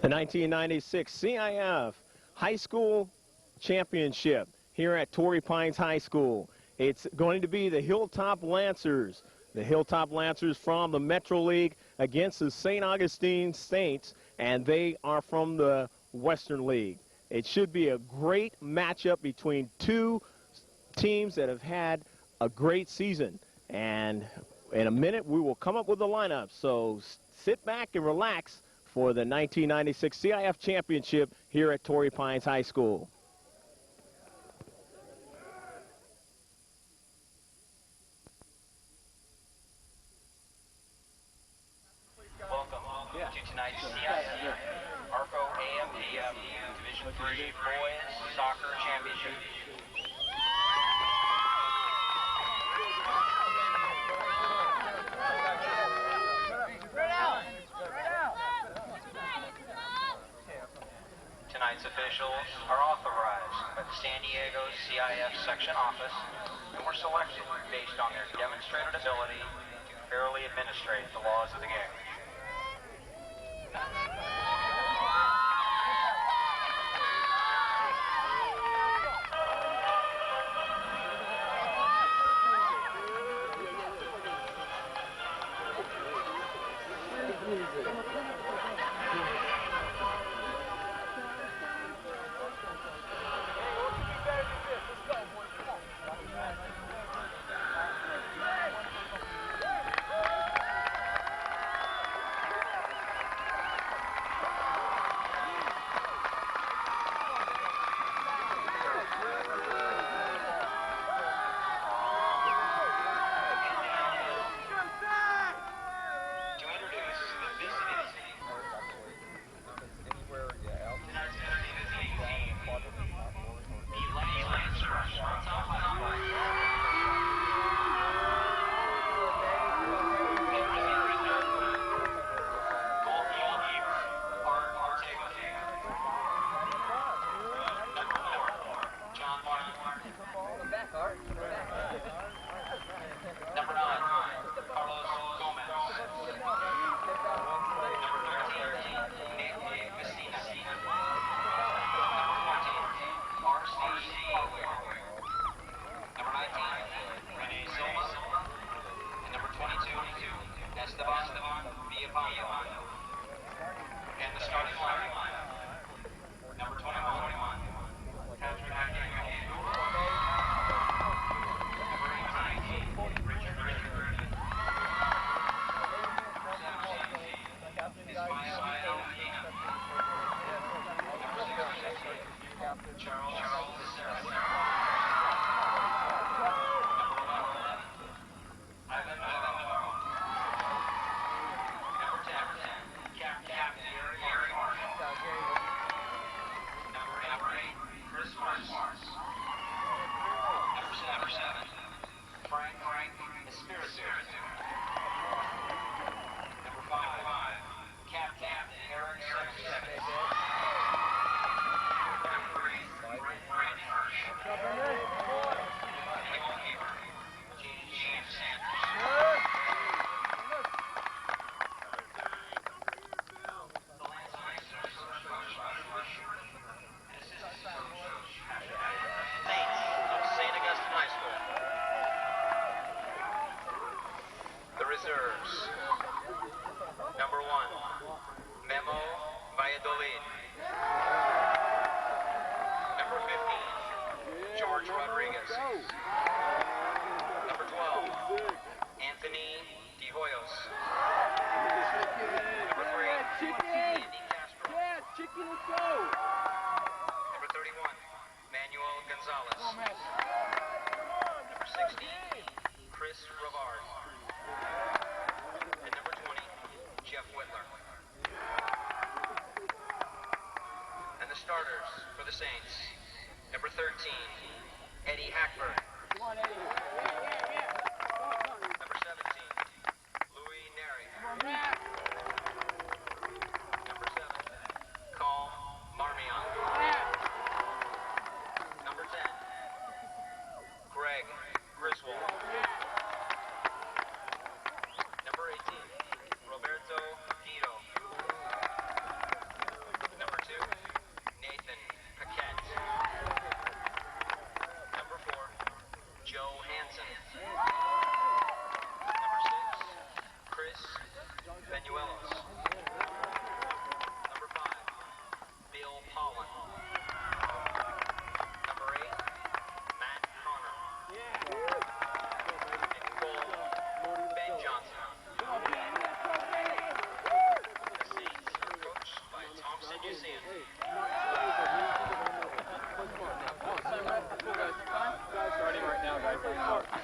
The 1996 CIF High School Championship here at Torrey Pines High School. It's going to be the Hilltop Lancers. The Hilltop Lancers from the Metro League against the St. Augustine Saints, and they are from the Western League. It should be a great matchup between two teams that have had a great season. And in a minute, we will come up with the lineup. So sit back and relax for the 1996 CIF Championship here at Torrey Pines High School. Welcome to tonight's CIF ARCO AM/PM Division III Boys Soccer Championship. Tonight's officials are authorized by the San Diego CIF Section Office and were selected based on their demonstrated ability to fairly administrate the laws of the game.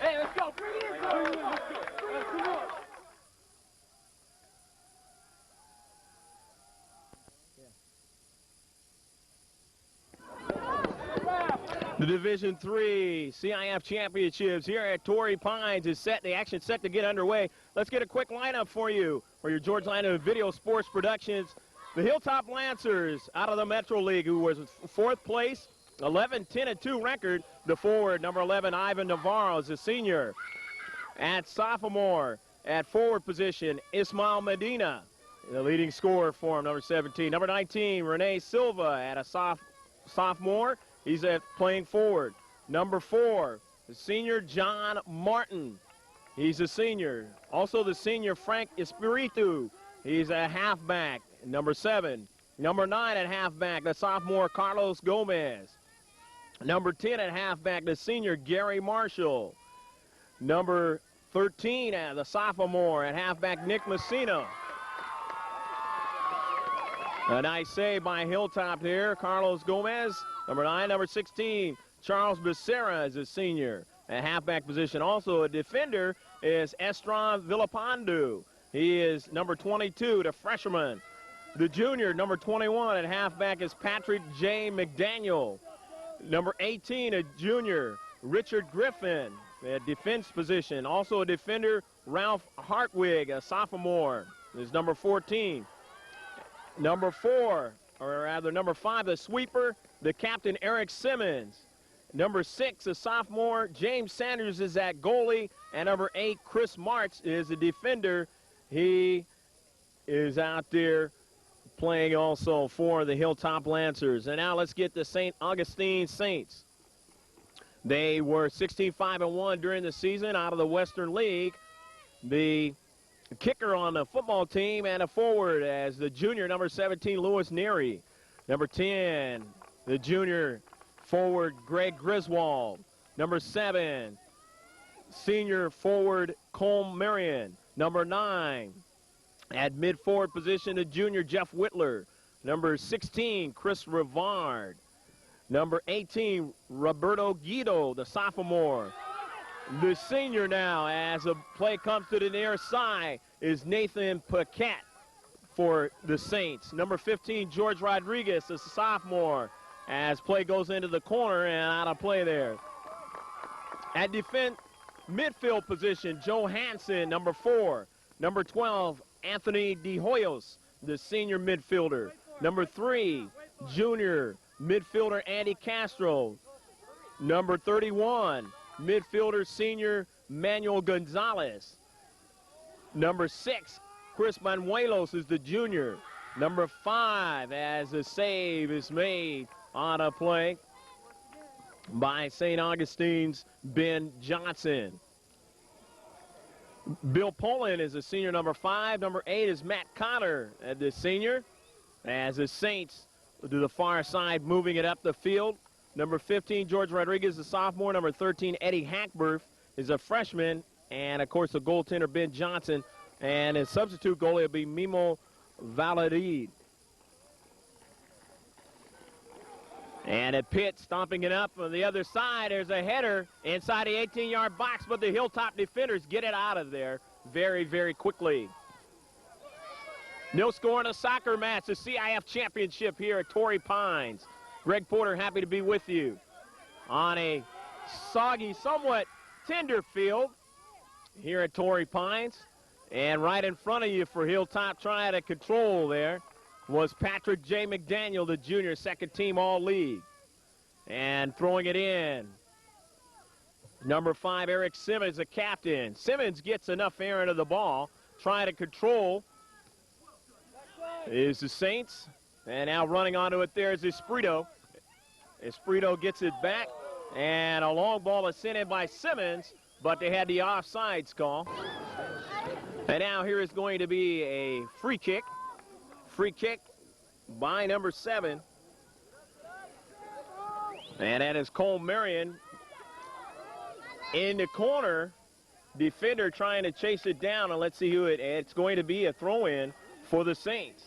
Hey, let's go. Bring it in. Let's go. Come on. The Division III CIF Championships here at Torrey Pines is set. The action set to get underway. Let's get a quick lineup for you for your George Line of Video Sports Productions. The Hilltop Lancers out of the Metro League, who was fourth place, 11-10-2 record. The forward, number 11, Ivan Navarro, is a senior. At sophomore, at forward position, Ismail Medina, the leading scorer for him, number 17. Number 19, Renee Silva, at a sophomore. He's playing forward. Number 4, the senior John Martin. He's a senior. Also the senior Frank Espiritu. He's a halfback. Number 7. Number 9 at halfback, the sophomore Carlos Gomez. Number 10 at halfback, the senior Gary Marshall. Number 13 at the sophomore at halfback, Nick Messina. A nice save by Hilltop here. Carlos Gomez, number 9. Number 16, Charles Becerra is a senior at halfback position. Also a defender is Estron Villapandu. He is number 22, the freshman. The junior, number 21 at halfback, is Patrick J. McDaniel. Number 18, a junior, Richard Griffin at defense position. Also a defender, Ralph Hartwig, a sophomore, is number 14. Number 4, or rather number 5, the sweeper, the captain, Eric Simmons. Number 6, a sophomore, James Sanders is at goalie. And number 8, Chris Martz is a defender. He is out there playing also for the Hilltop Lancers. And now let's get the St. Augustine Saints. They were 16-5-1 during the season out of the Western League. The kicker on the football team and a forward as the junior, number 17, Louis Neary. Number 10, the junior forward, Greg Griswold. Number 7, senior forward, Colm Marion. Number 9, at mid-forward position, the junior, Jeff Whitler. Number 16, Chris Rivard. Number 18, Roberto Guido, the sophomore. The senior now, as a play comes to the near side, is Nathan Paquette for the Saints. Number 15, George Rodriguez, the sophomore, as play goes into the corner and out of play there. At defense midfield position, Joe Hansen, number 4. Number 12, Anthony De Hoyos, the senior midfielder. Number 3, junior midfielder Andy Castro. Number 31, midfielder senior Manuel Gonzalez. Number 6, Chris Manuelos is the junior. Number 5, as a save is made on a play by St. Augustine's Ben Johnson. Bill Poland is a senior, number 5. Number 8 is Matt Cotter, the senior, as the Saints to the far side, moving it up the field. Number 15, George Rodriguez, the sophomore. Number 13, Eddie Hackberth is a freshman. And, of course, the goaltender, Ben Johnson. And his substitute goalie will be Mimo Valadid. And at Pitt, stomping it up on the other side. There's a header inside the 18-yard box, but the Hilltop defenders get it out of there very, very quickly. No score in a soccer match, the CIF Championship here at Torrey Pines. Greg Porter, happy to be with you on a soggy, somewhat tender field here at Torrey Pines. And right in front of you for Hilltop, trying to control there, was Patrick J. McDaniel, the junior, second team all-league. And throwing it in, number 5, Eric Simmons, the captain. Simmons gets enough air into the ball, trying to control is the Saints. And now running onto it there is Espirito. Espirito gets it back, and a long ball is sent in by Simmons, but they had the offsides call. And now here is going to be a free kick. Free kick by number 7. And that is Cole Marion in the corner. Defender trying to chase it down, and let's see who it's going to be a throw-in for the Saints.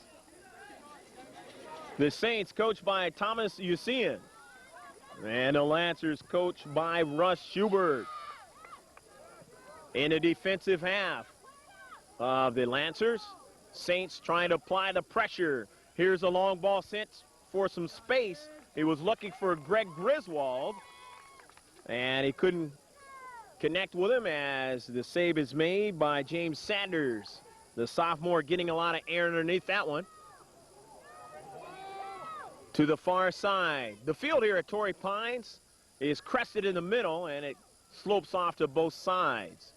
The Saints coached by Thomas Usian. And the Lancers coached by Russ Schubert. In the defensive half of the Lancers, Saints trying to apply the pressure. Here's a long ball sent for some space. He was looking for Greg Griswold, and he couldn't connect with him as the save is made by James Sanders. The sophomore getting a lot of air underneath that one. To the far side. The field here at Torrey Pines is crested in the middle, and it slopes off to both sides.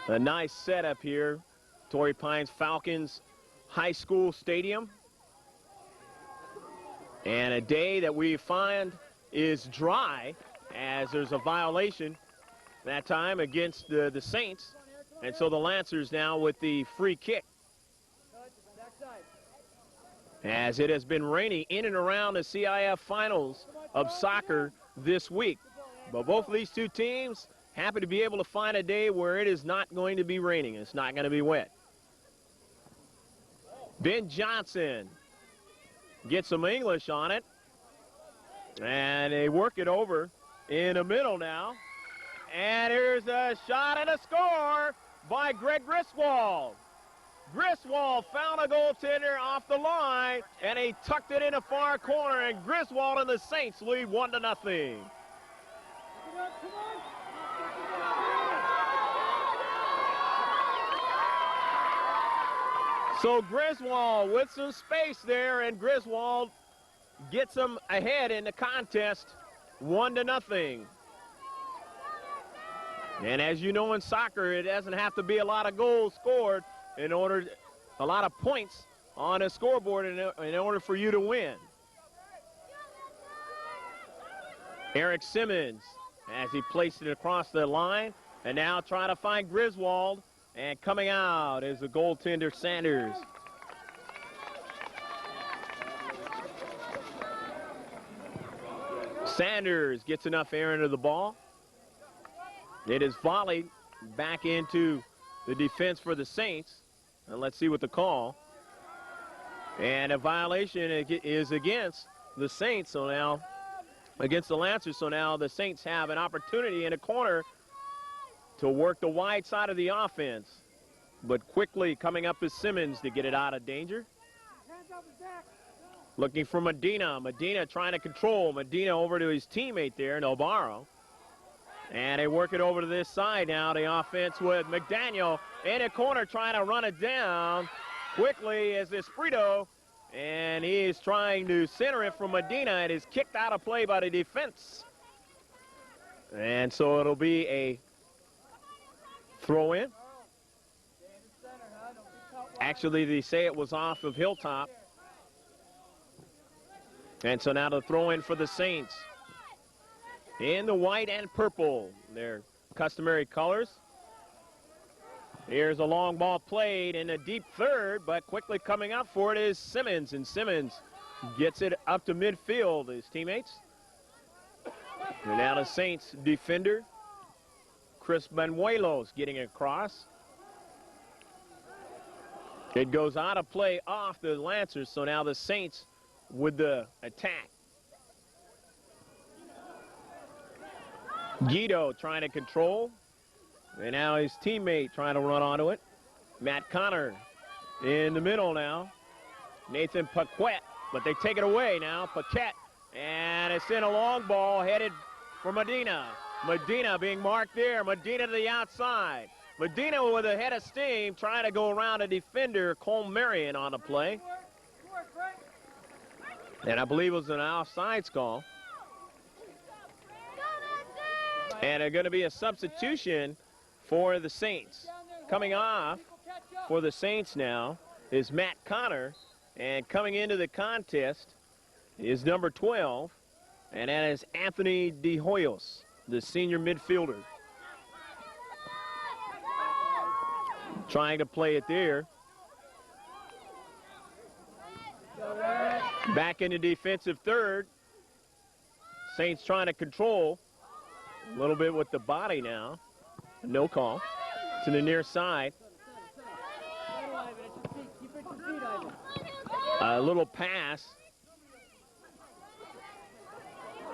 A nice setup here. Torrey Pines Falcons High School Stadium. And a day that we find is dry, as there's a violation that time against the Saints. And so the Lancers now with the free kick. As it has been raining in and around the CIF finals of soccer this week. But both of these two teams happy to be able to find a day where it is not going to be raining. It's not going to be wet. Ben Johnson gets some English on it. And they work it over in the middle now. And here's a shot and a score by Greg Griswold. Griswold found a goaltender off the line, and he tucked it in the far corner, and Griswold and the Saints lead 1-0. So Griswold with some space there, and Griswold gets them ahead in the contest, 1-0. And as you know in soccer, it doesn't have to be a lot of goals scored a lot of points on a scoreboard in order for you to win. Eric Simmons as he placed it across the line, and now trying to find Griswold, and coming out is the goaltender Sanders. Sanders gets enough air into the ball. It is volleyed back into the defense for the Saints. And let's see what the call. And a violation is against the Saints, so now against the Lancers. So now the Saints have an opportunity in a corner to work the wide side of the offense. But quickly coming up is Simmons to get it out of danger. Looking for Medina. Medina trying to control. Medina over to his teammate there, Navarro. And they work it over to this side now. The offense with McDaniel in a corner trying to run it down. Quickly is Esprito. And he is trying to center it from Medina. It is kicked out of play by the defense. And so it'll be a throw in. Actually, they say it was off of Hilltop. And so now the throw in for the Saints. In the white and purple, their customary colors. Here's a long ball played in a deep third, but quickly coming up for it is Simmons, and Simmons gets it up to midfield, his teammates. And now the Saints defender, Chris Benuelos, getting across. It goes out of play off the Lancers, so now the Saints with the attack. Guido trying to control. And now his teammate trying to run onto it. Matt Connor in the middle now. Nathan Paquette, but they take it away now. Paquette, and it's in a long ball headed for Medina. Medina being marked there. Medina to the outside. Medina with a head of steam trying to go around a defender, Cole Marion, on the play. And I believe it was an offsides call. And they're going to be a substitution for the Saints. Coming off for the Saints now is Matt Connor. And coming into the contest is number 12. And that is Anthony De Hoyos, the senior midfielder. Trying to play it there. Back into defensive third. Saints trying to control a little bit with the body now. No call to the near side. A little pass.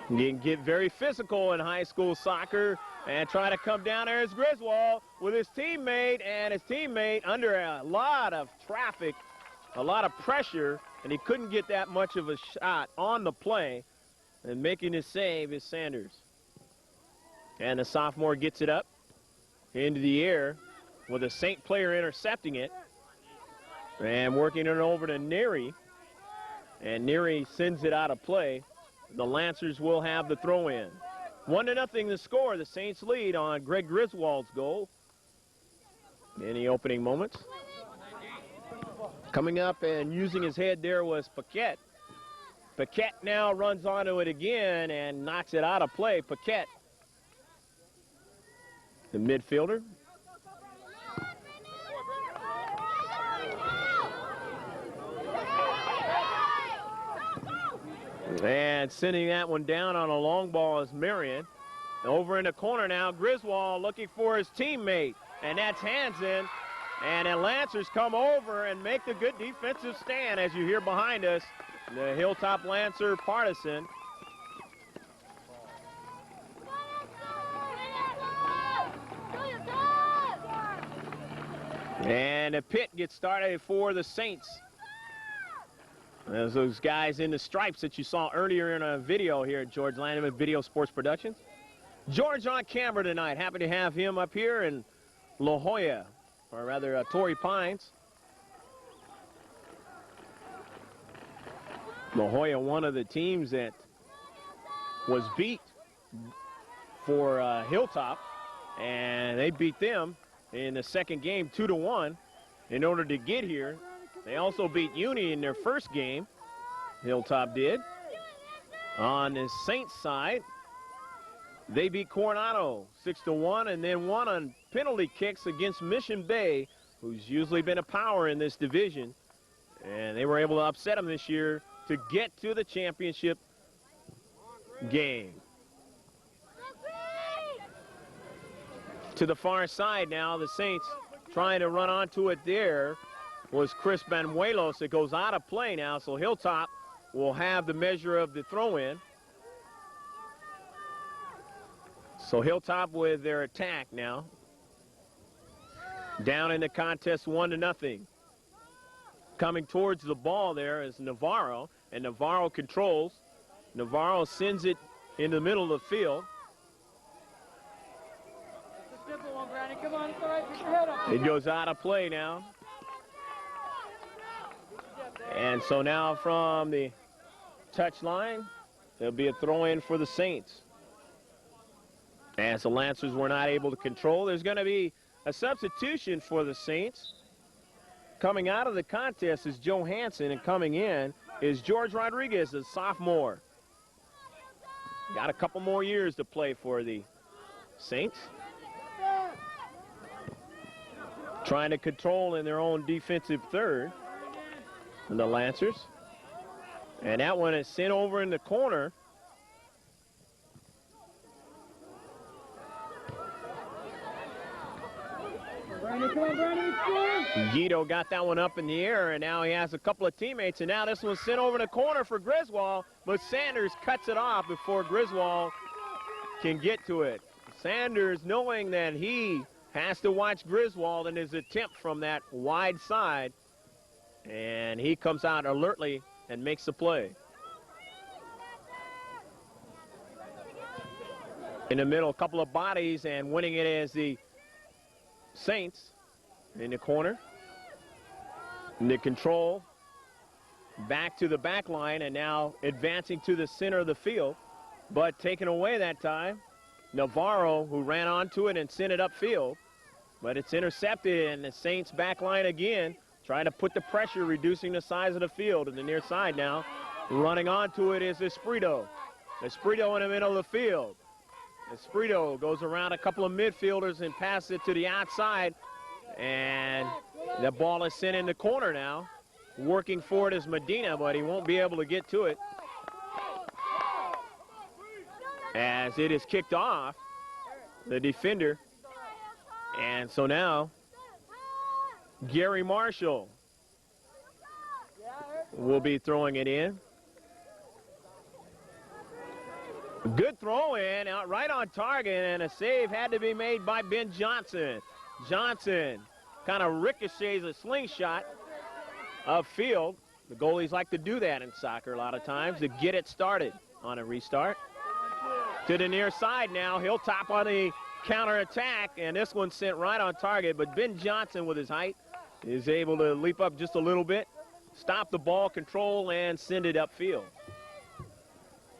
You can get very physical in high school soccer and try to come down there as Griswold with his teammate, and his teammate under a lot of traffic, a lot of pressure, and he couldn't get that much of a shot on the play, and making his save is Sanders. And the sophomore gets it up into the air with a St. player intercepting it and working it over to Neary, and Neary sends it out of play. The Lancers will have the throw in. 1-0 the score. The Saints lead on Greg Griswold's goal. In the opening moments. Coming up and using his head there was Paquette. Paquette now runs onto it again and knocks it out of play. Paquette, the midfielder. And sending that one down on a long ball is Marion. Over in the corner now, Griswold looking for his teammate, and that's Hansen. And the Lancers come over and make the good defensive stand, as you hear behind us, the Hilltop Lancer partisan. And the pit gets started for the Saints. There's those guys in the stripes that you saw earlier in a video here at George Landeman Video Sports Productions. George on camera tonight. Happy to have him up here in La Jolla, or rather Torrey Pines. La Jolla, one of the teams that was beat for Hilltop, and they beat them in the second game 2-1 in order to get here. They also beat Uni in their first game. Hilltop did. On the Saints side, they beat Coronado 6-1 and then won on penalty kicks against Mission Bay, who's usually been a power in this division. And they were able to upset them this year to get to the championship game. To the far side now, the Saints trying to run onto it there was Chris Banuelos. It goes out of play now, so Hilltop will have the measure of the throw-in. So Hilltop with their attack now. Down in the contest 1-0. Coming towards the ball there is Navarro, and Navarro controls. Navarro sends it in the middle of the field. Come on, it's all right. Get your head up. It goes out of play now. And so now from the touch line, there'll be a throw-in for the Saints. As the Lancers were not able to control, there's going to be a substitution for the Saints. Coming out of the contest is Joe Hansen, and coming in is George Rodriguez, a sophomore. Got a couple more years to play for the Saints. Trying to control in their own defensive third, the Lancers. And that one is sent over in the corner. Brandon, come on, Brandon. Guido got that one up in the air, and now he has a couple of teammates, and now this one's sent over in the corner for Griswold, but Sanders cuts it off before Griswold can get to it. Sanders, knowing that he has to watch Griswold in his attempt from that wide side, and he comes out alertly and makes the play. In the middle, a couple of bodies, and winning it as the Saints in the corner. And the control back to the back line, and now advancing to the center of the field, but taken away that time. Navarro, who ran onto it and sent it upfield, but it's intercepted, and the Saints back line again, trying to put the pressure, reducing the size of the field. And the near side now, running onto it is Espirito. Espirito in the middle of the field. Espirito goes around a couple of midfielders and passes it to the outside, and the ball is sent in the corner now. Working for it is Medina, but he won't be able to get to it, as it is kicked off the defender. And so now Gary Marshall will be throwing it in. Good throw in, out right on target, and a save had to be made by Ben Johnson. Johnson kind of ricochets a slingshot upfield. The goalies like to do that in soccer a lot of times to get it started on a restart. To the near side now, Hilltop on the counterattack, and this one sent right on target, but Ben Johnson with his height is able to leap up just a little bit, stop the ball, control, and send it upfield.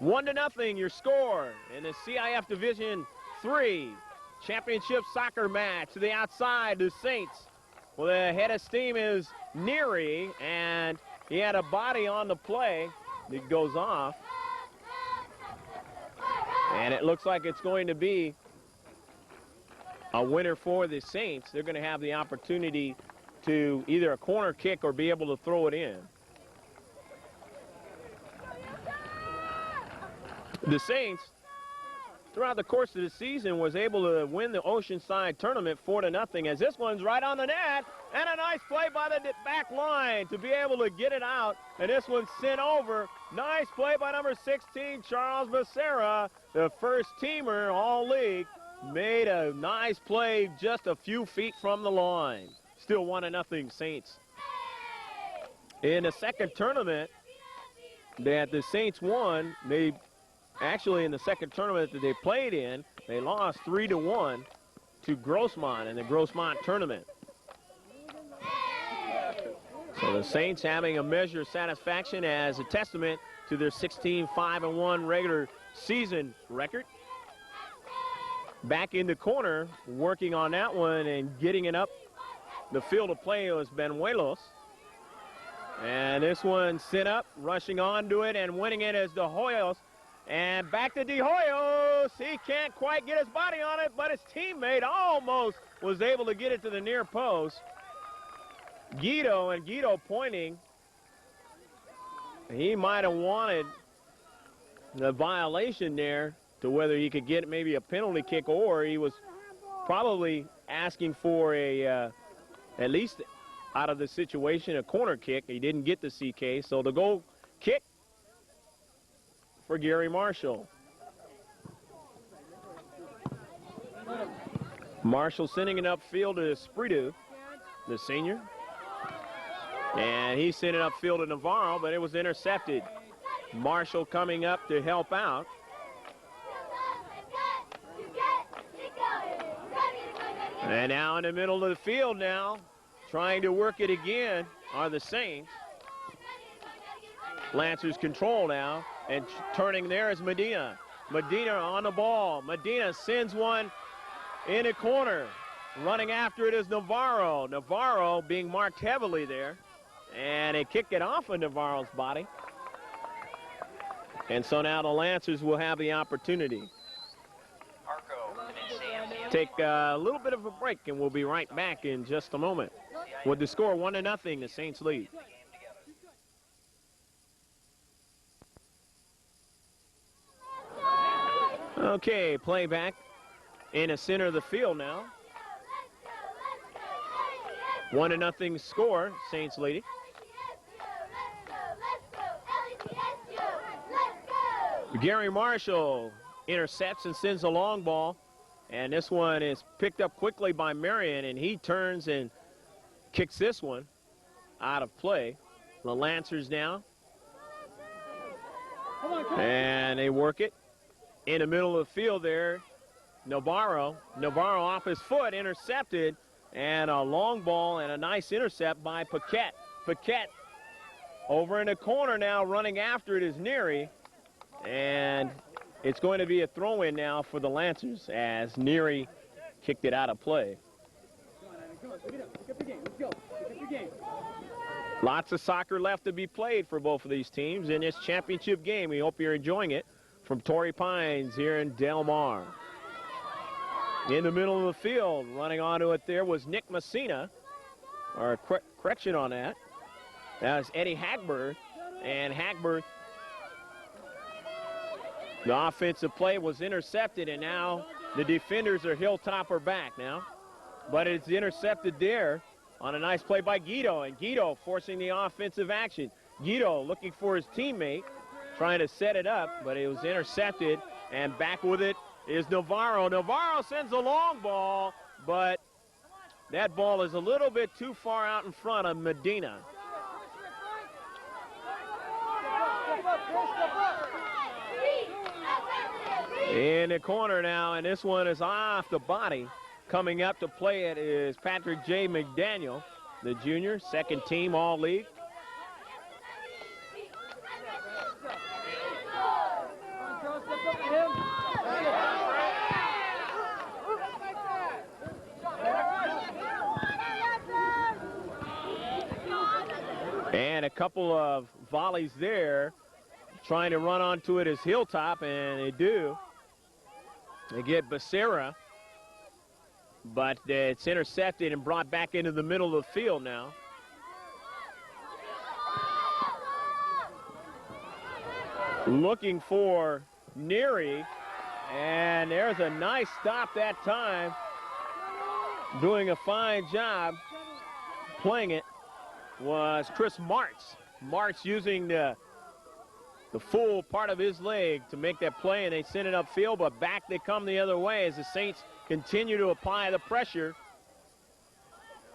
1-0 your score in the CIF Division III championship soccer match. To the outside, the Saints. Well, the head of steam is Neary, and he had a body on the play. It goes off. And it looks like it's going to be a winner for the Saints. They're going to have the opportunity to either a corner kick or be able to throw it in. The Saints, throughout the course of the season, was able to win the Oceanside tournament 4-0, as this one's right on the net, and a nice play by the back line to be able to get it out, and this one's sent over. Nice play by number 16, Charles Becerra, the first teamer all league, made a nice play just a few feet from the line. Still 1-0 Saints. In the second tournament that the Saints won, actually, in the second tournament that they played in, they lost 3-1 to Grossmont in the Grossmont tournament. So the Saints having a measure of satisfaction as a testament to their 16-5-1 regular season record. Back in the corner, working on that one and getting it up the field of play was Benuelos. And this one sent up, rushing onto it and winning it is De Hoyos. And back to De Hoyos. He can't quite get his body on it, but his teammate almost was able to get it to the near post. Guido pointing. He might have wanted the violation there to whether he could get maybe a penalty kick, or he was probably asking for a, at least out of the situation, a corner kick. He didn't get the CK, so the goal kick for Gary Marshall. Marshall sending it upfield to Spritu, the senior. And he sent it upfield to Navarro, but it was intercepted. Marshall coming up to help out. And now in the middle of the field now, trying to work it again are the Saints. Lancers control now, and turning there is Medina. Medina on the ball. Medina sends one in a corner. Running after it is Navarro. Navarro being marked heavily there. And they kick it off of Navarro's body. And so now the Lancers will have the opportunity. Take a little bit of a break, and we'll be right back in just a moment. With the score 1-0, the Saints lead. Okay, playback in the center of the field now. 1-0 score, Saints leading. Gary Marshall intercepts and sends a long ball. And this one is picked up quickly by Marion, and he turns and kicks this one out of play. The Lancers now. And they work it in the middle of the field there. Navarro off his foot, intercepted, and a long ball and a nice intercept by Paquette. Paquette over in the corner now, running after it is Neary. And it's going to be a throw-in now for the Lancers as Neary kicked it out of play. Lots of soccer left to be played for both of these teams in this championship game. We hope you're enjoying it from Torrey Pines here in Del Mar. In the middle of the field, running onto it there was Nick Messina, or correction on that. That was Eddie Hagberth, and Hagberth, the offensive play was intercepted, and now the defenders are Hilltop are back now. But it's intercepted there on a nice play by Guido, and Guido forcing the offensive action. Guido looking for his teammate, trying to set it up, but it was intercepted, and back with it is Navarro. Navarro sends a long ball, but that ball is a little bit too far out in front of Medina. In the corner now, and this one is off the body. Coming up to play it is Patrick J. McDaniel, the junior, second team All-League. And a couple of volleys there. Trying to run onto it is Hilltop, and they do. They get Becerra, but it's intercepted and brought back into the middle of the field now. Looking for Neary, and there's a nice stop that time. Doing a fine job playing it was Chris Martz. Martz using the full part of his leg to make that play, and they send it upfield, but back they come the other way as the Saints continue to apply the pressure.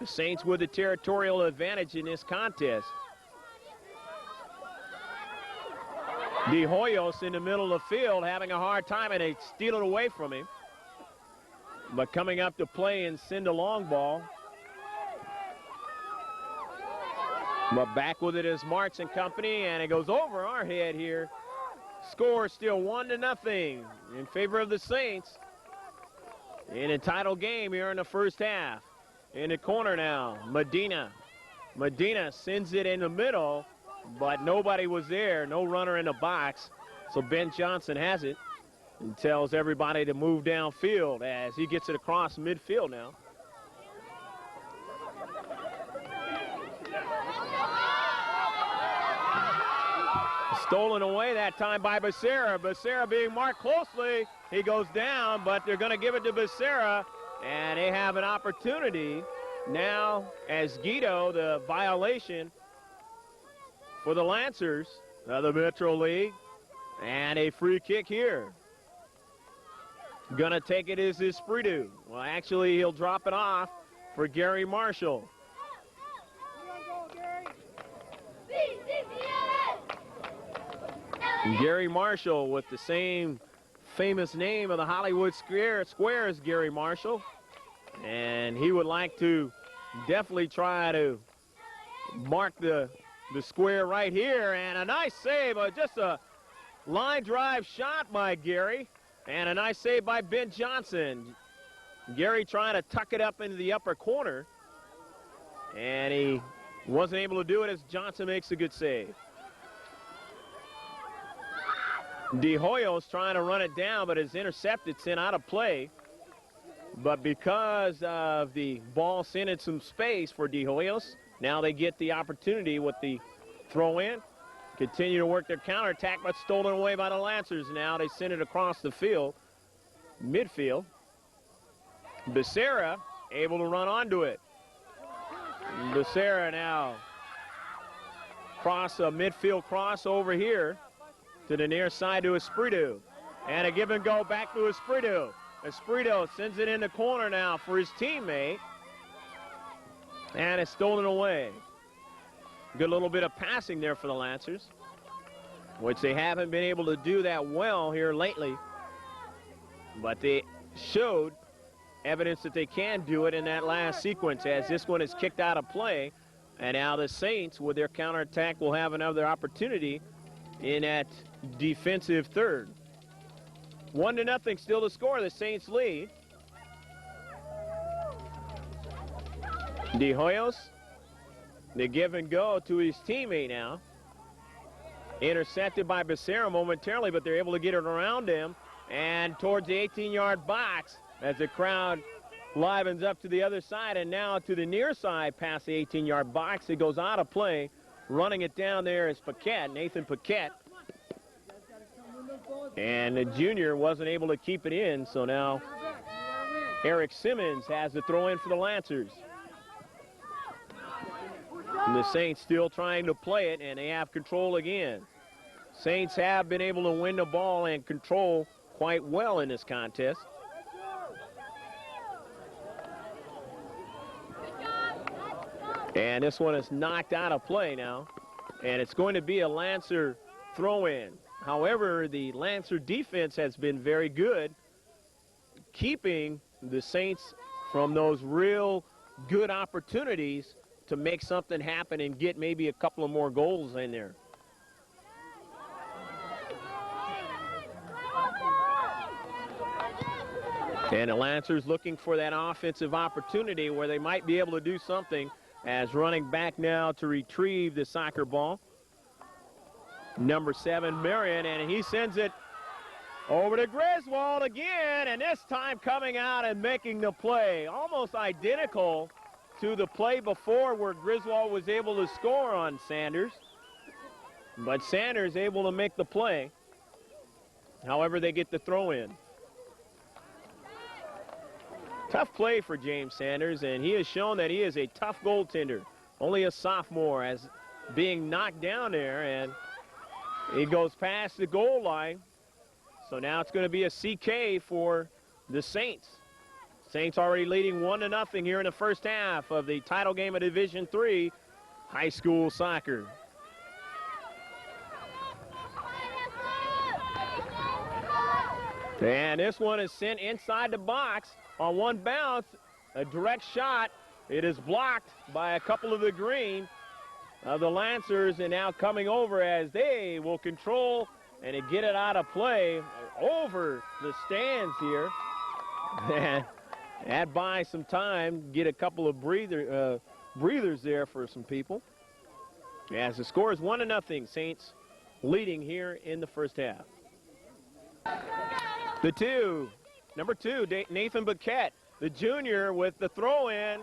The Saints with the territorial advantage in this contest. De Hoyos in the middle of the field having a hard time, and they steal it away from him. But coming up to play and send a long ball. But back with it is Martz and company, and it goes over our head here. Score still 1-0 in favor of the Saints. In a title game here in the first half. In the corner now, Medina. Medina sends it in the middle, but nobody was there, no runner in the box. So Ben Johnson has it and tells everybody to move downfield as he gets it across midfield now. Stolen away that time by Becerra. Becerra being marked closely. He goes down, but they're going to give it to Becerra, and they have an opportunity now as Guido, the violation for the Lancers of the Metro League, and a free kick here. Gonna take it is Espiritu. Well, actually, he'll drop it off for Gary Marshall. Gary Marshall with the same famous name of the Hollywood Square as Gary Marshall. And he would like to definitely try to mark the square right here. And a nice save, just a line drive shot by Gary. And a nice save by Ben Johnson. Gary trying to tuck it up into the upper corner. And he wasn't able to do it as Johnson makes a good save. De Hoyos trying to run it down, but is intercepted, sent out of play. But because of the ball sent in some space for De Hoyos, now they get the opportunity with the throw in. Continue to work their counterattack, but stolen away by the Lancers. Now they send it across the field, midfield. Becerra able to run onto it. Becerra now cross a midfield cross over here to the near side to Espiritu. And a give and go back to Espiritu. Espiritu sends it in the corner now for his teammate. And it's stolen away. Good little bit of passing there for the Lancers, which they haven't been able to do that well here lately. But they showed evidence that they can do it in that last sequence as this one is kicked out of play. And now the Saints, with their counterattack, will have another opportunity in that defensive third. 1-0 still to score. The Saints lead. De Hoyos, the give and go to his teammate now. Intercepted by Becerra momentarily, but they're able to get it around him and towards the 18-yard box as the crowd livens up to the other side, and now to the near side past the 18-yard box. It goes out of play. Running it down there is Paquette, Nathan Paquette. And the junior wasn't able to keep it in, so now Eric Simmons has the throw in for the Lancers. The Saints still trying to play it, and they have control again. Saints have been able to win the ball and control quite well in this contest. And this one is knocked out of play now, and it's going to be a Lancer throw-in. However, the Lancer defense has been very good, keeping the Saints from those real good opportunities to make something happen and get maybe a couple of more goals in there. And the Lancers looking for that offensive opportunity where they might be able to do something, as running back now to retrieve the soccer ball. Number 7, Marion, and he sends it over to Griswold again, and this time coming out and making the play. Almost identical to the play before where Griswold was able to score on Sanders. But Sanders able to make the play. However, they get the throw in. Tough play for James Sanders, and he has shown that he is a tough goaltender. Only a sophomore, as being knocked down there, and he goes past the goal line. So now it's going to be a CK for the Saints. Saints already leading 1-0 here in the first half of the title game of Division III high school soccer. And this one is sent inside the box on one bounce, a direct shot. It is blocked by a couple of the green of the Lancers, and now coming over as they will control and get it out of play over the stands here. And that buys some time, get a couple of breathers there for some people. As the score is 1-0, Saints leading here in the first half. Number two, Nathan Buquette, the junior, with the throw-in.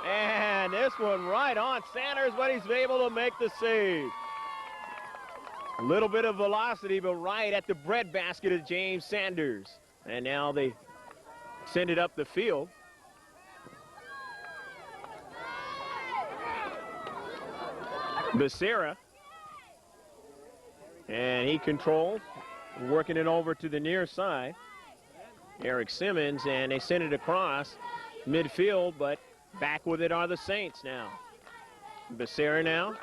And this one right on Sanders, but he's able to make the save. A little bit of velocity, but right at the breadbasket of James Sanders. And now they send it up the field. Becerra. And he controls, working it over to the near side. Eric Simmons, and they send it across midfield, but back with it are the Saints now. Becerra now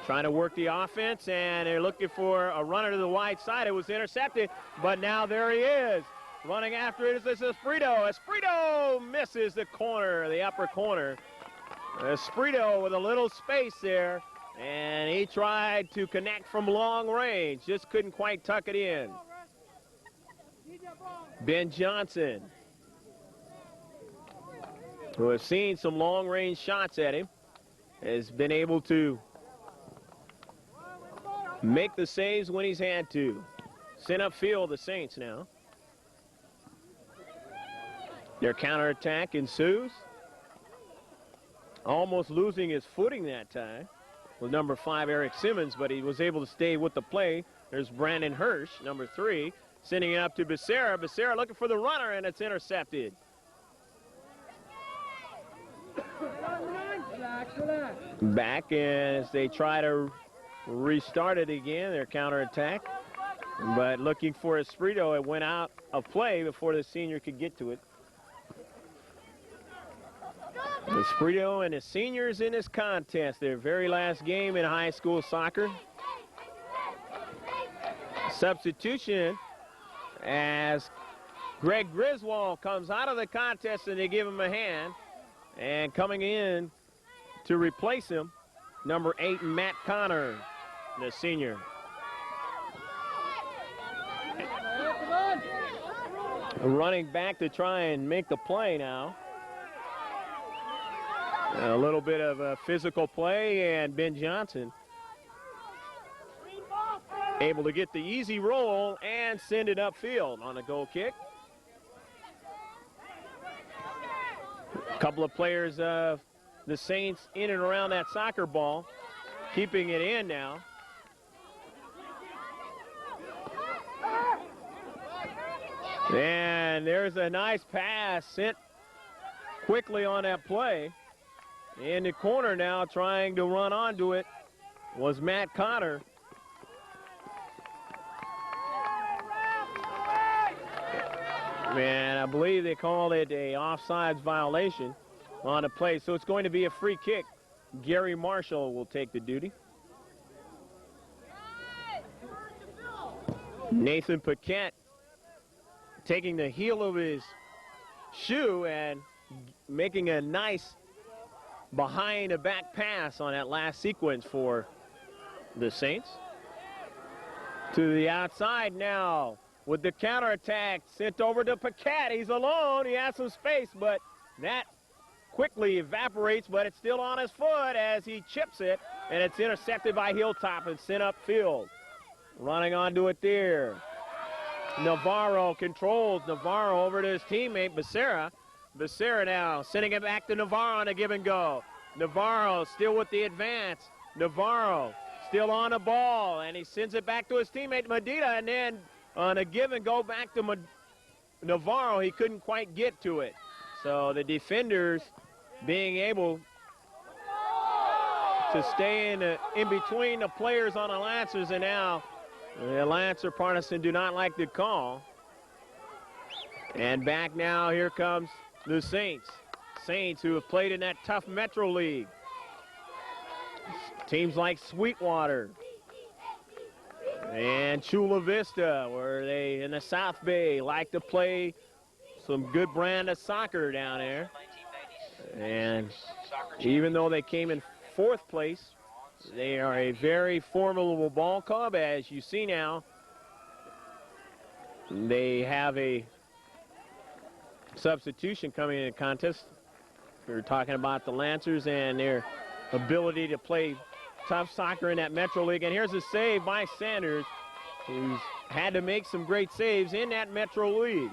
trying to work the offense, and they're looking for a runner to the wide side. It was intercepted, but now there he is. Running after it is Esprito. Esprito misses the corner, the upper corner. Esprito with a little space there, and he tried to connect from long range. Just couldn't quite tuck it in. Ben Johnson, who has seen some long-range shots at him, has been able to make the saves when he's had to. Sent upfield the Saints now. Their counterattack ensues. Almost losing his footing that time with number 5, Eric Simmons, but he was able to stay with the play. There's Brandon Hirsch, number 3. Sending it up to Becerra. Becerra looking for the runner, and it's intercepted. Back as they try to restart it again, their counterattack. But looking for Esprito, it went out of play before the senior could get to it. Esprito and the seniors in this contest, their very last game in high school soccer. Substitution as Greg Griswold comes out of the contest, and they give him a hand. And coming in to replace him, number 8, Matt Connor, the senior. Running back to try and make the play now. A little bit of a physical play, and Ben Johnson able to get the easy roll and send it upfield on a goal kick. A couple of players of the Saints in and around that soccer ball, keeping it in now. And there's a nice pass sent quickly on that play. In the corner now, trying to run onto it, was Matt Cotter. And I believe they called it a offsides violation on the play. So it's going to be a free kick. Gary Marshall will take the duty. Nathan Paquette taking the heel of his shoe and making a nice behind the back pass on that last sequence for the Saints. To the outside now with the counterattack, sent over to Paquette. He's alone, he has some space, but that quickly evaporates, but it's still on his foot as he chips it, and it's intercepted by Hilltop and sent upfield. Running onto it there. Navarro controls. Navarro over to his teammate, Becerra. Becerra now sending it back to Navarro on a give and go. Navarro still with the advance. Navarro still on the ball, and he sends it back to his teammate, Medina, and then on a give and go back to Navarro, he couldn't quite get to it. So the defenders being able to stay in between the players on the Lancers, and now the Lancer partisan do not like the call. And back now, here comes the Saints. Saints who have played in that tough Metro League. Teams like Sweetwater and Chula Vista, where they in the South Bay like to play some good brand of soccer down there. And even though they came in 4th place, they are a very formidable ball club. As you see now, they have a substitution coming in the contest. We're talking about the Lancers and their ability to play tough soccer in that Metro League. And here's a save by Sanders, who's had to make some great saves in that Metro League.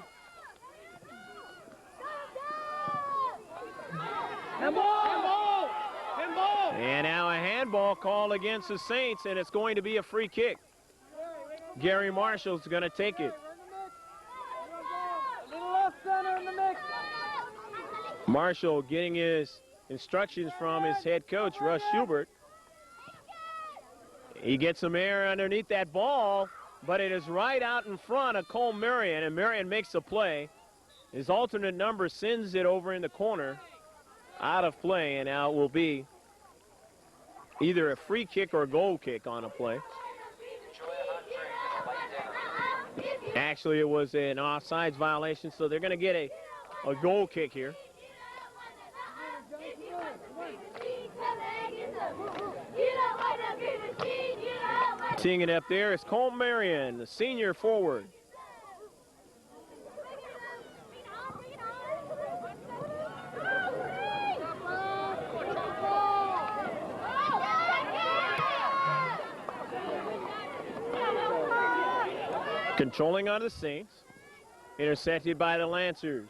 And now a handball call against the Saints, and it's going to be a free kick. Gary Marshall's going to take it. Marshall getting his instructions from his head coach, Russ Schubert. He gets some air underneath that ball, but it is right out in front of Cole Marion, and Marion makes a play. His alternate number sends it over in the corner, out of play, and now it will be either a free kick or a goal kick on a play. Actually, it was an offsides violation, so they're going to get a goal kick here. Teeing it up there is Cole Marion, the senior forward. Controlling on the Saints. Intercepted by the Lancers.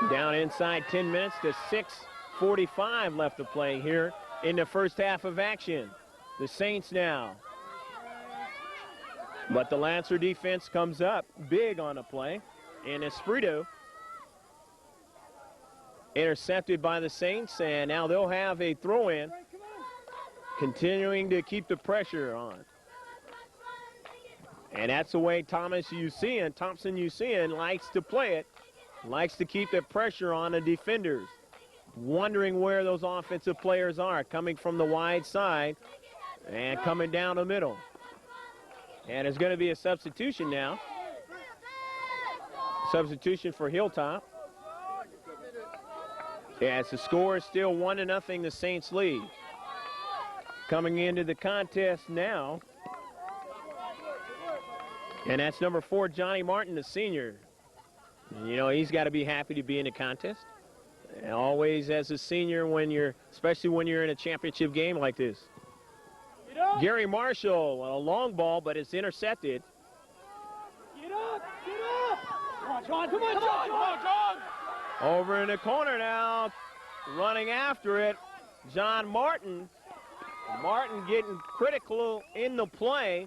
Down inside 10 minutes to 6:45 left to play here in the first half of action. The Saints now. But the Lancer defense comes up big on the play. And Espirito intercepted by the Saints, and now they'll have a throw-in, continuing to keep the pressure on. And that's the way Thompson Usean likes to play it, likes to keep the pressure on the defenders, wondering where those offensive players are, coming from the wide side and coming down the middle. And there's going to be a substitution now. Substitution for Hilltop. As the score is still 1-0, the Saints lead. Coming into the contest now, and that's number 4, Johnny Martin, the senior. You know, he's got to be happy to be in the contest. And always as a senior, especially when you're in a championship game like this. Gary Marshall, a long ball, but it's intercepted. Get up! Come on, John! Come on, John! Over in the corner now, running after it, John Martin. Martin getting critical in the play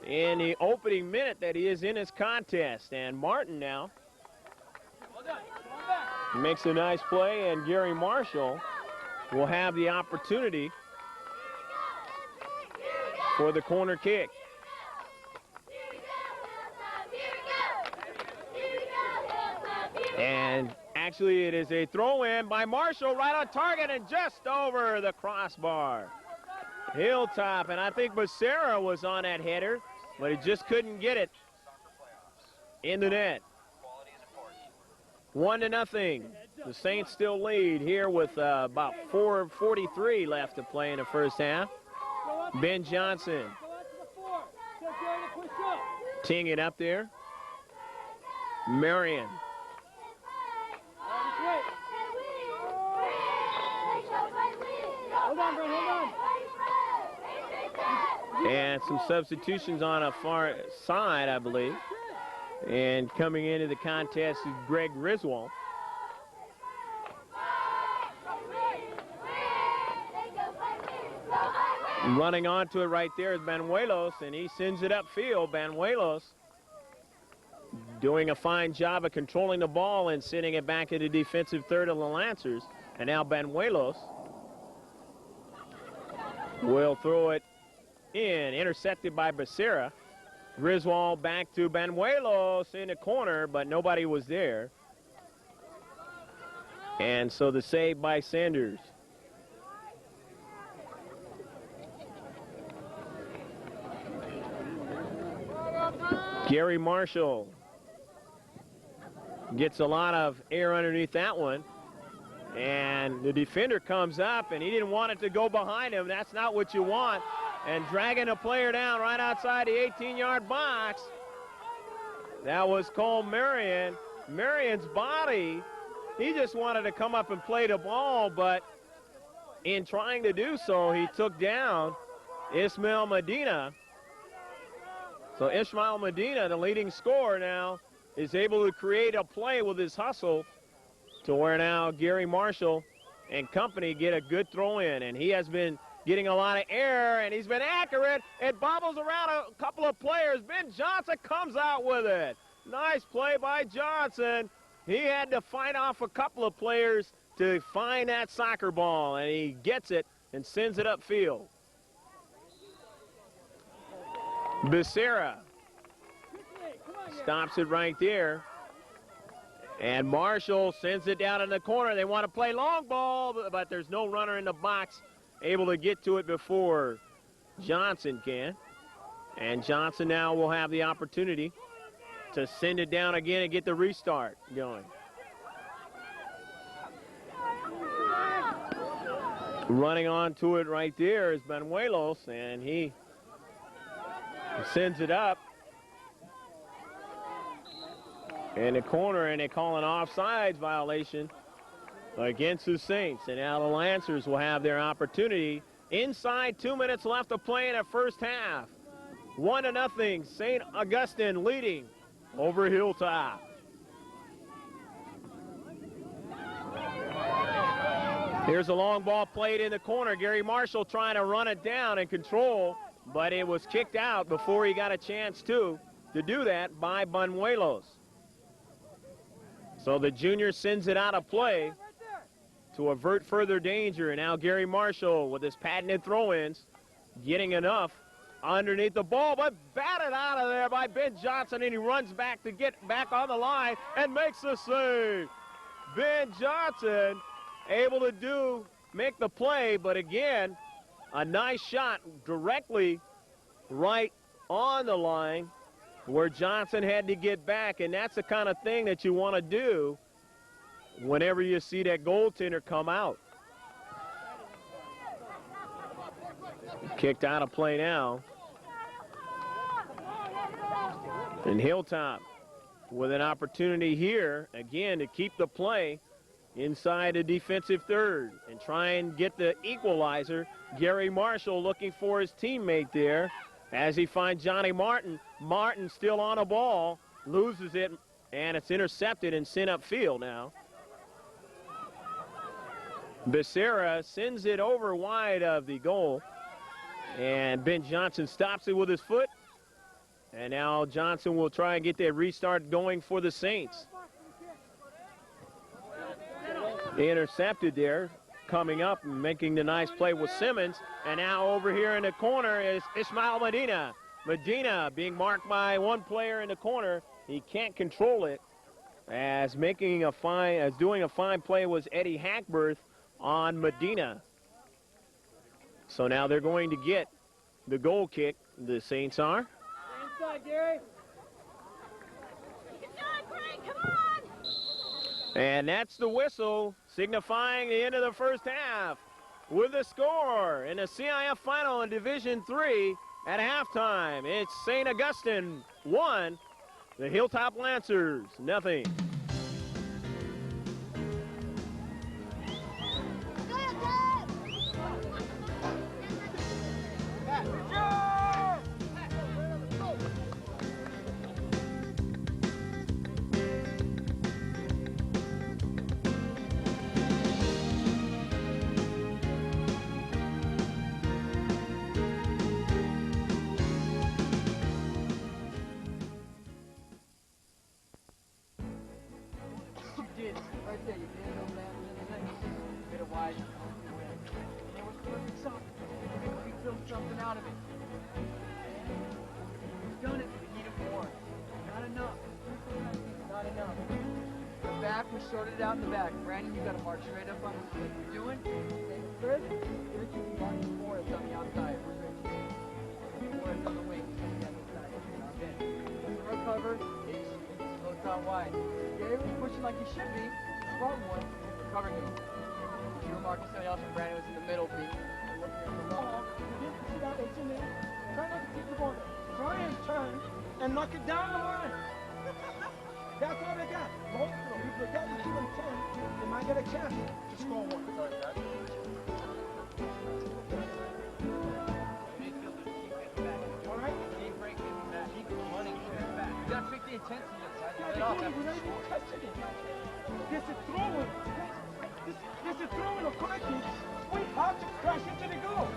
in the opening minute that he is in his contest. And Martin now makes a nice play, and Gary Marshall will have the opportunity for the corner kick. And actually it is a throw-in by Marshall right on target and just over the crossbar. Hilltop, and I think Becerra was on that header, but he just couldn't get it in the net. 1-0. The Saints still lead here with about 4:43 left to play in the first half. Ben Johnson teeing it up there. Marion. And some substitutions on a far side, I believe. And coming into the contest is Greg Griswold. Running onto it right there is Banuelos, and he sends it upfield. Banuelos doing a fine job of controlling the ball and sending it back into defensive third of the Lancers. And now Banuelos will throw it in, intercepted by Becerra. Griswold back to Banuelos in the corner, but nobody was there. And so the save by Sanders. Gary Marshall gets a lot of air underneath that one. And the defender comes up, and he didn't want it to go behind him. That's not what you want. And dragging a player down right outside the 18-yard box. That was Cole Marion. Marion's body, he just wanted to come up and play the ball, but in trying to do so, he took down Ismail Medina. So Ismail Medina, the leading scorer now, is able to create a play with his hustle to where now Gary Marshall and company get a good throw in, and he has been getting a lot of air, and he's been accurate. It bobbles around a couple of players. Ben Johnson comes out with it. Nice play by Johnson. He had to fight off a couple of players to find that soccer ball, and he gets it and sends it upfield. Becerra stops it right there. And Marshall sends it down in the corner. They want to play long ball, but there's no runner in the box able to get to it before Johnson can. And Johnson now will have the opportunity to send it down again and get the restart going. Running onto it right there is Banuelos, and he sends it up in the corner, and they call an offsides violation against the Saints. And now the Lancers will have their opportunity. Inside 2 minutes left to play in the first half. 1-0, St. Augustine leading over Hilltop. Here's a long ball played in the corner. Gary Marshall trying to run it down and control, but it was kicked out before he got a chance to do that by Banuelos. So the junior sends it out of play to avert further danger. And now Gary Marshall with his patented throw-ins getting enough underneath the ball, but batted out of there by Ben Johnson, and he runs back to get back on the line and makes the save. Ben Johnson able to make the play, but again, a nice shot directly right on the line where Johnson had to get back, and that's the kind of thing that you want to do whenever you see that goaltender come out. Kicked out of play now. And Hilltop with an opportunity here, again, to keep the play inside the defensive third and try and get the equalizer. Gary Marshall looking for his teammate there as he finds Johnny Martin. Martin still on a ball, loses it, and it's intercepted and sent upfield now. Becerra sends it over wide of the goal, and Ben Johnson stops it with his foot. And now Johnson will try and get that restart going for the Saints. Intercepted there. Coming up and making the nice play with Simmons. And now over here in the corner is Ismail Medina. Medina being marked by one player in the corner. He can't control it. As doing a fine play was Eddie Hackberth on Medina. So now they're going to get the goal kick. The Saints are. Inside, Gary. And that's the whistle signifying the end of the first half with the score in the CIF final in Division III at halftime. It's St. Augustine 1, the Hilltop Lancers nothing. Something out of it. He's done it for the heat of war. Not enough. Not enough. The back, we sorted it out in the back. Brandon, you gotta march straight up on this like you're doing. Take it first. Richie, you march the Forrest on the outside. Forrest on the wing. On the other side. Okay. Doesn't recover. It's goes out wide. Gary was pushing like he should be. Front one. Covering him. You were marking somebody else, and Brandon was in the middle beat. It's in there. Try not to keep the ball there. Try and turn and knock it down the line. That's all they got. Most of them, if they get to 2 and 10, they might get a chance to score one. All right? Keep breaking back. Keep running back. You got to pick the intensity inside. We're not even touching it. There's a throw-in. There's a throw-in of correcting. We have to crash into the goal.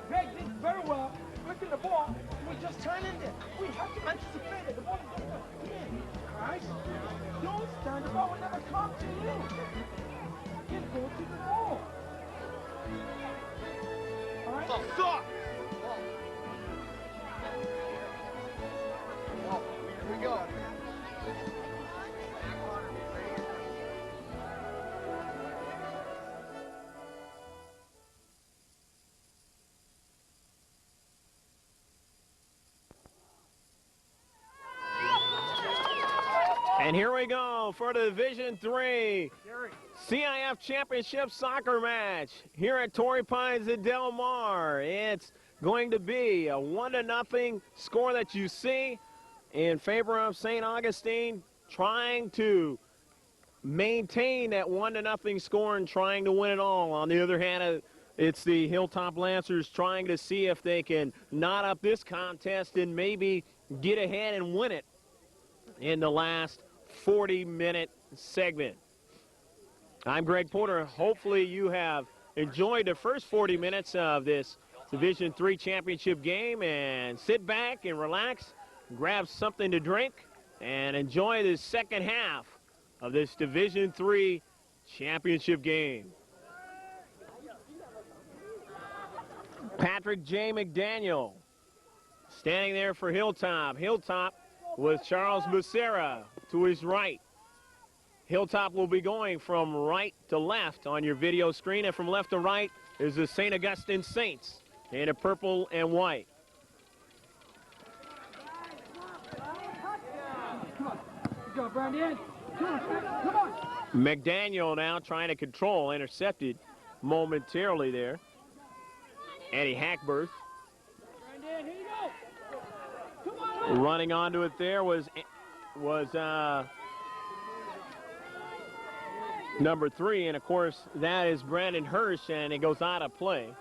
Greg did very well, looking the ball, we just turn in there. We have to anticipate it. The ball is going to come in. Guys, don't stand. The ball will never come to you. You go to the ball. All right? Stop! Well, here we go. And here we go for the Division III CIF Championship soccer match here at Torrey Pines at Del Mar. It's going to be a 1-0 score that you see in favor of St. Augustine, trying to maintain that 1-0 score and trying to win it all. On the other hand, it's the Hilltop Lancers trying to see if they can knot up this contest and maybe get ahead and win it in the last 40-minute segment. I'm Greg Porter. Hopefully you have enjoyed the first 40 minutes of this Division III championship game, and sit back and relax, grab something to drink, and enjoy the second half of this Division III championship game. Patrick J. McDaniel standing there for Hilltop. Hilltop with Charles Becerra to his right. Hilltop will be going from right to left on your video screen, and from left to right is the St. Augustine Saints in a purple and white. Come on, Brandon. Come on. McDaniel now trying to control, intercepted momentarily there. Eddie Hackberth. Brandon, here you go. Come on. Running onto it there was number 3, and of course that is Brandon Hirsch, and it goes out of play.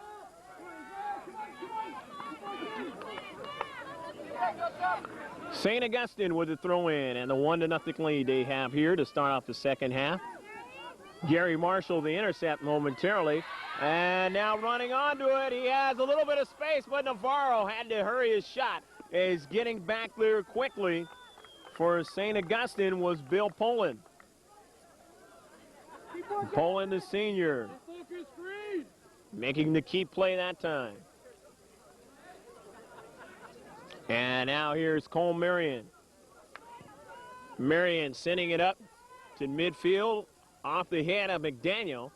St. Augustine with the throw in, and the 1-0 lead they have here to start off the second half. Gary Marshall the intercept momentarily, and now running onto it, he has a little bit of space, but Navarro had to hurry his shot. Is getting back there quickly for St. Augustine was Bill Poland. Poland, the senior, making the key play that time. And now here's Cole Marion. Marion sending it up to midfield off the head of McDaniel.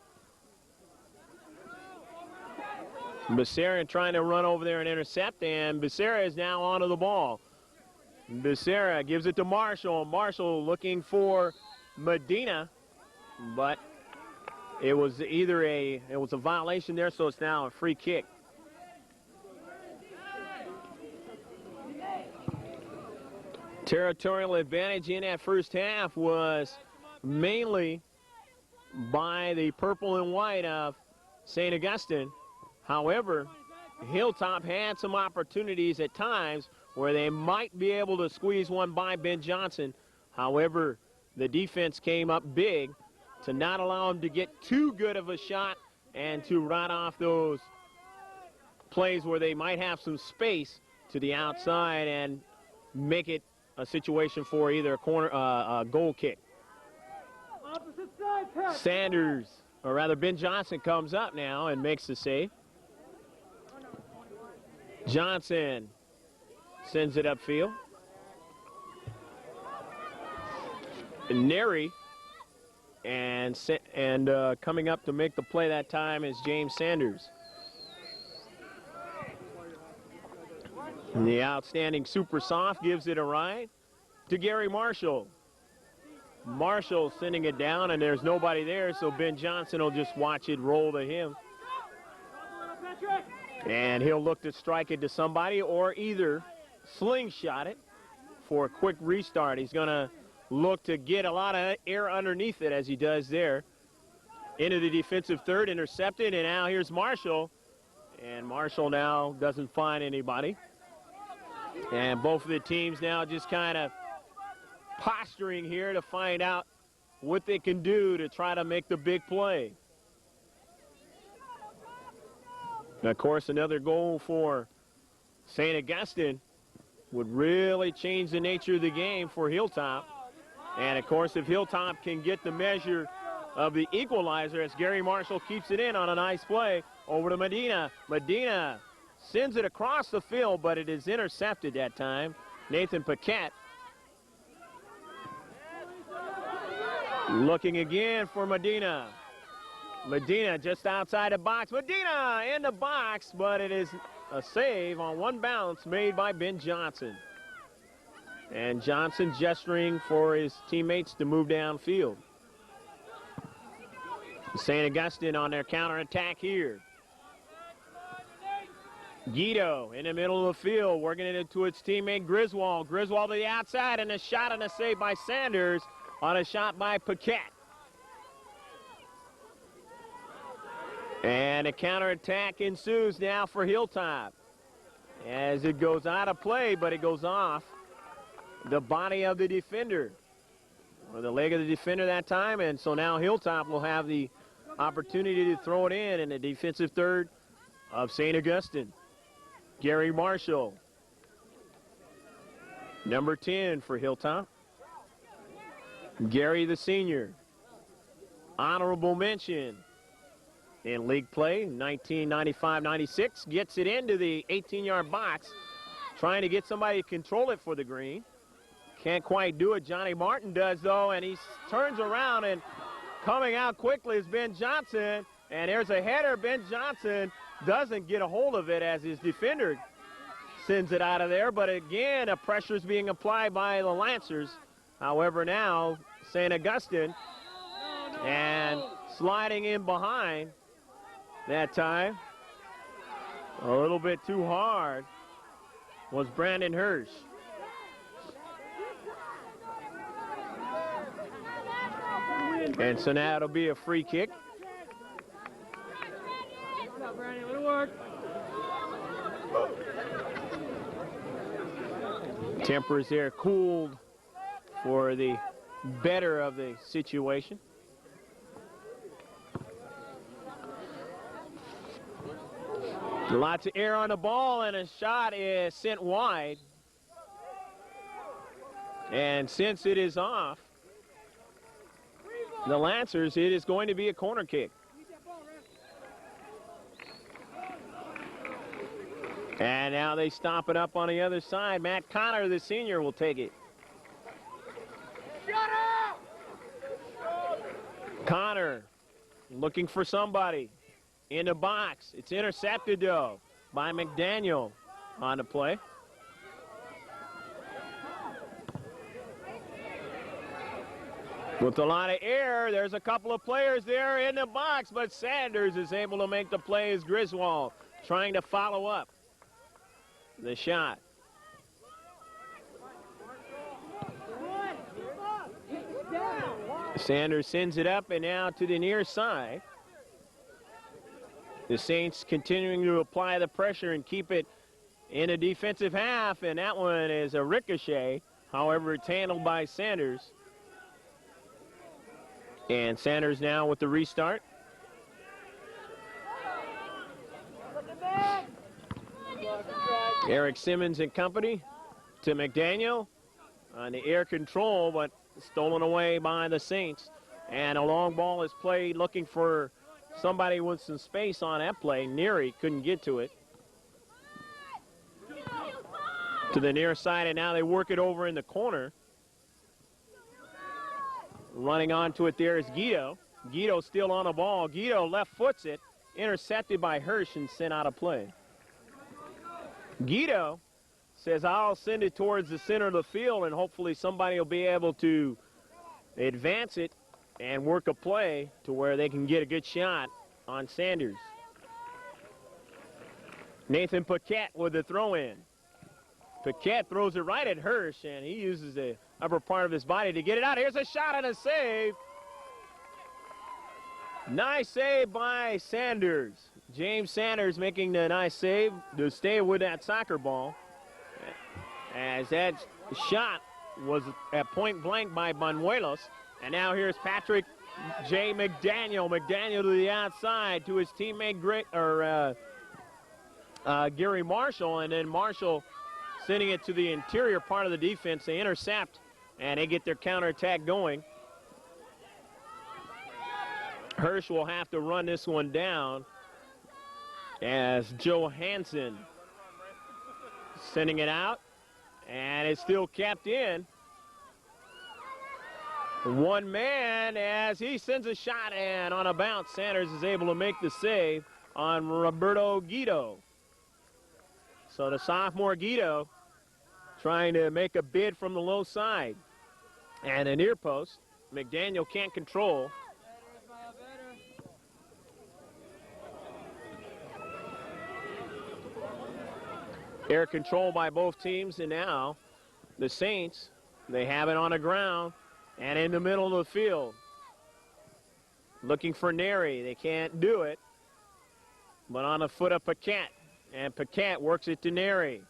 Becerra trying to run over there and intercept, and Becerra is now onto the ball. Becerra gives it to Marshall. Marshall looking for Medina, but it was a violation there, so it's now a free kick. Territorial advantage in that first half was mainly by the purple and white of St. Augustine. However, Hilltop had some opportunities at times where they might be able to squeeze one by Ben Johnson. However, the defense came up big to not allow him to get too good of a shot and to run off those plays where they might have some space to the outside and make it a situation for either a goal kick. Sanders, or rather Ben Johnson, comes up now and makes the save. Johnson sends it upfield. Neri, and coming up to make the play that time is James Sanders. And the outstanding super soft gives it a ride to Gary Marshall. Marshall sending it down, and there's nobody there, so Ben Johnson will just watch it roll to him. And he'll look to strike it to somebody or either slingshot it for a quick restart. He's going to look to get a lot of air underneath it as he does there. Into the defensive third, intercepted, and now here's Marshall. And Marshall now doesn't find anybody. And both of the teams now just kind of posturing here to find out what they can do to try to make the big play. And of course, another goal for St. Augustine would really change the nature of the game for Hilltop. And of course, if Hilltop can get the measure of the equalizer as Gary Marshall keeps it in on a nice play over to Medina. Medina sends it across the field, but it is intercepted that time. Nathan Paquette looking again for Medina. Medina just outside the box. Medina in the box, but it is a save on one bounce made by Ben Johnson. And Johnson gesturing for his teammates to move downfield. St. Augustine on their counterattack here. Guido in the middle of the field, working it into its teammate Griswold. Griswold to the outside, and a shot and a save by Sanders on a shot by Paquette. And a counterattack ensues now for Hilltop as it goes out of play, but it goes off the body of the defender, or the leg of the defender that time. And so now Hilltop will have the opportunity to throw it in the defensive third of St. Augustine. Gary Marshall, number 10 for Hilltop. Gary the senior, honorable mention in league play, 1995-96, gets it into the 18-yard box, trying to get somebody to control it for the green. Can't quite do it. Johnny Martin does, though, and he turns around, and coming out quickly is Ben Johnson, and there's a header. Ben Johnson doesn't get a hold of it as his defender sends it out of there, but again, a pressure is being applied by the Lancers. However, now St. Augustine, and sliding in behind that time, a little bit too hard, was Brandon Hirsch. And so now it'll be a free kick. Tempers there cooled for the better of the situation. Lots of air on the ball, and a shot is sent wide. And since it is off, the Lancers, it is going to be a corner kick. And now they stop it up on the other side. Matt Connor, the senior, will take it. Connor looking for somebody in the box. It's intercepted, though, by McDaniel on the play. With a lot of air, there's a couple of players there in the box, but Sanders is able to make the play as Griswold trying to follow up the shot. Sanders sends it up and now to the near side. The Saints continuing to apply the pressure and keep it in a defensive half, and that one is a ricochet. However, it's handled by Sanders. And Sanders now with the restart. Eric Simmons and company to McDaniel on the air control, but stolen away by the Saints. And a long ball is played looking for somebody with some space on that play. Neary couldn't get to it. To the near side, and now they work it over in the corner. Running onto it there is Guido. Guido still on the ball. Guido left foots it, intercepted by Hirsch and sent out of play. Guido says, I'll send it towards the center of the field, and hopefully somebody will be able to advance it and work a play to where they can get a good shot on Sanders. Nathan Paquette with the throw-in. Paquette throws it right at Hirsch, and he uses the upper part of his body to get it out. Here's a shot and a save. Nice save by Sanders. James Sanders making the nice save to stay with that soccer ball. As that shot was at point blank by Banuelos. And now here's Patrick J. McDaniel. McDaniel to the outside to his teammate Gary Marshall. And then Marshall sending it to the interior part of the defense. They intercept, and they get their counterattack going. Hirsch will have to run this one down as Joe Hansen sending it out, and it's still kept in. One man as he sends a shot, and on a bounce, Sanders is able to make the save on Roberto Guido. So the sophomore Guido trying to make a bid from the low side. And a near post, McDaniel can't control. Air control by both teams, and now the Saints, they have it on the ground and in the middle of the field. Looking for Neary. They can't do it. But on the foot of Paquette. And Paquette works it to Neary.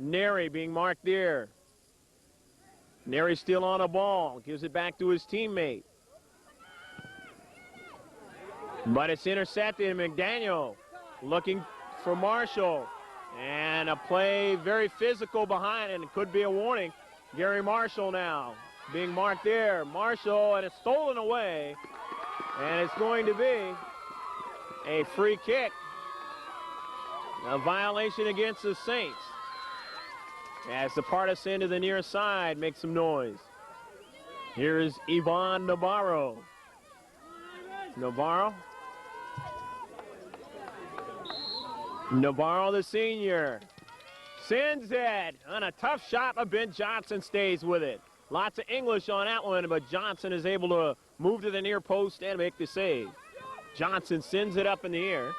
Neary being marked there. Neary still on the ball. Gives it back to his teammate. But it's intercepted. McDaniel looking for Marshall. And a play very physical behind, and it could be a warning. Gary Marshall now being marked there. Marshall, and it's stolen away. And it's going to be a free kick. A violation against the Saints. As the partisan to the near side makes some noise. Here is Ivan Navarro. Navarro, the senior, sends it on a tough shot, but Ben Johnson stays with it. Lots of English on that one, but Johnson is able to move to the near post and make the save. Johnson sends it up in the air.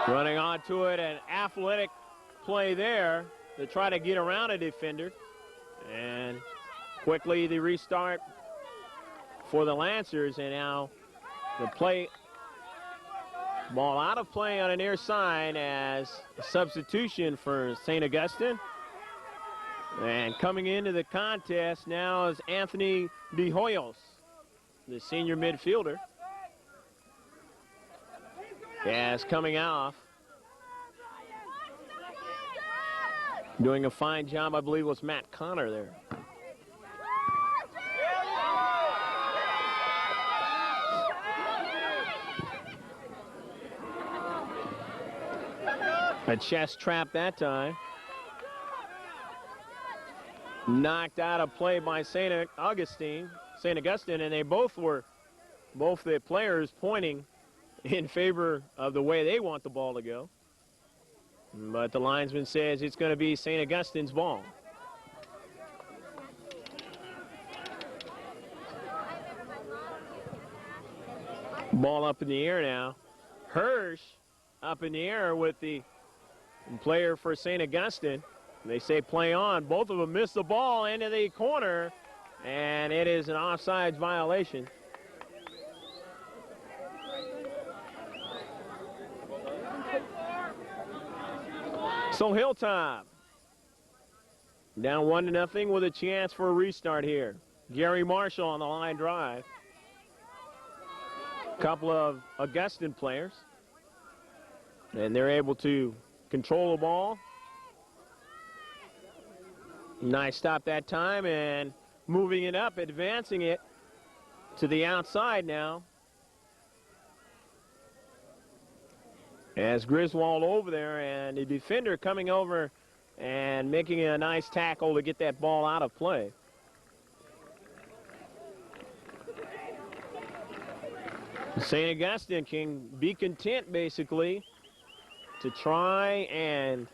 Running onto it, an athletic play there to try to get around a defender. And quickly the restart for the Lancers, and now the play, ball out of play on the near side as a substitution for St. Augustine. And coming into the contest now is Anthony De Hoyos, the senior midfielder. As coming off Doing a fine job, I believe, was Matt Connor there. A chest trap that time. Knocked out of play by St. Augustine, and they both the players pointing in favor of the way they want the ball to go. But the linesman says it's going to be St. Augustine's ball. Ball up in the air now. Hirsch up in the air with the player for St. Augustine. They say play on. Both of them miss the ball into the corner, and it is an offsides violation. So Hilltop down 1-0 with a chance for a restart here. Gary Marshall on the line drive. Couple of Augustine players, and they're able to control the ball. Nice stop that time, and moving it up, advancing it to the outside now. As Griswold over there, and the defender coming over and making a nice tackle to get that ball out of play. St. Augustine can be content, basically, to try and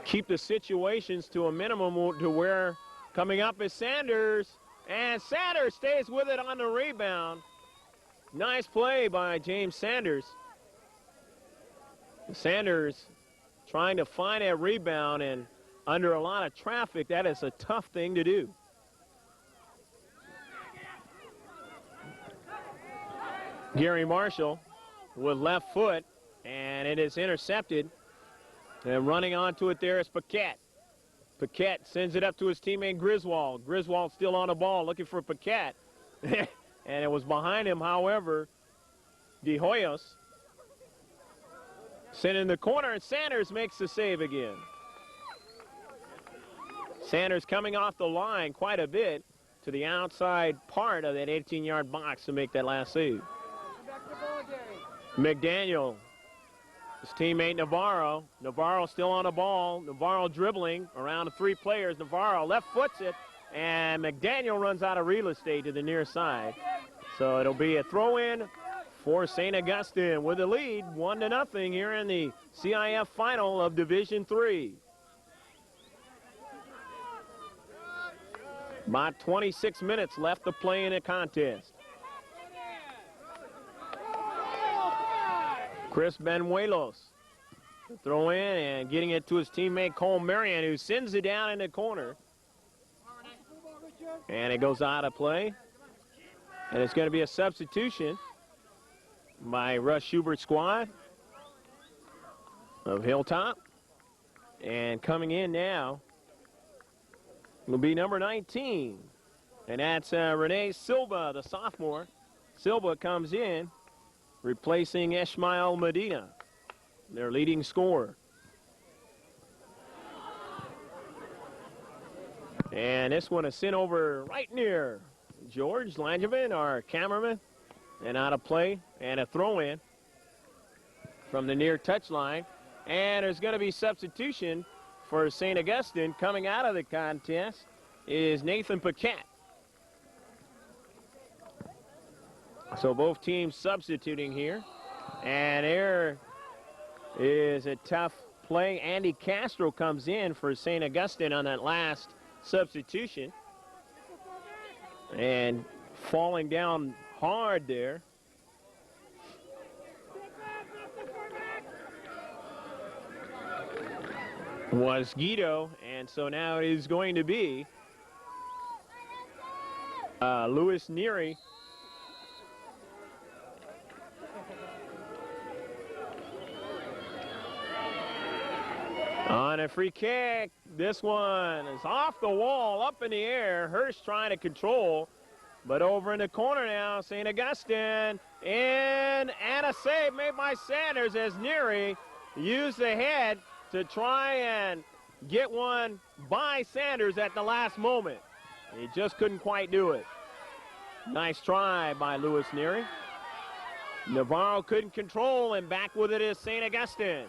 keep the situations to a minimum to where coming up is Sanders, and Sanders stays with it on the rebound. Nice play by James Sanders. Sanders trying to find that rebound, and under a lot of traffic, that is a tough thing to do. Gary Marshall with left foot, and it is intercepted. And running onto it there is Paquette. Paquette sends it up to his teammate Griswold. Griswold still on the ball, looking for Paquette. And it was behind him, however, De Hoyos. Sent in the corner, and Sanders makes the save again. Sanders coming off the line quite a bit to the outside part of that 18-yard box to make that last save. McDaniel, his teammate Navarro. Navarro still on the ball. Navarro dribbling around the three players. Navarro left foots it, and McDaniel runs out of real estate to the near side. So it'll be a throw-in for St. Augustine with a lead, 1-0 here in the CIF final of Division III. About 26 minutes left to play in the contest. Chris Benuelos to throw in and getting it to his teammate Cole Marion, who sends it down in the corner. And it goes out of play. And it's going to be a substitution by Russ Schubert's squad of Hilltop. And coming in now will be number 19. And that's Renee Silva, the sophomore. Silva comes in, replacing Ishmael Medina, their leading scorer. And this one is sent over right near George Langevin, our cameraman, and out of play, and a throw-in from the near touchline. And there's going to be substitution for St. Augustine. Coming out of the contest is Nathan Paquette. So both teams substituting here. And there is a tough play. Andy Castro comes in for St. Augustine on that last substitution. And falling down hard there. Was Guido, and so now it is going to be Louis Neary. On a free kick, this one is off the wall, up in the air. Hirsch trying to control, but over in the corner now, St. Augustine in, and a save made by Sanders as Neary used the head to try and get one by Sanders at the last moment. He just couldn't quite do it. Nice try by Lewis Neary. Navarro couldn't control, and back with it is St. Augustine.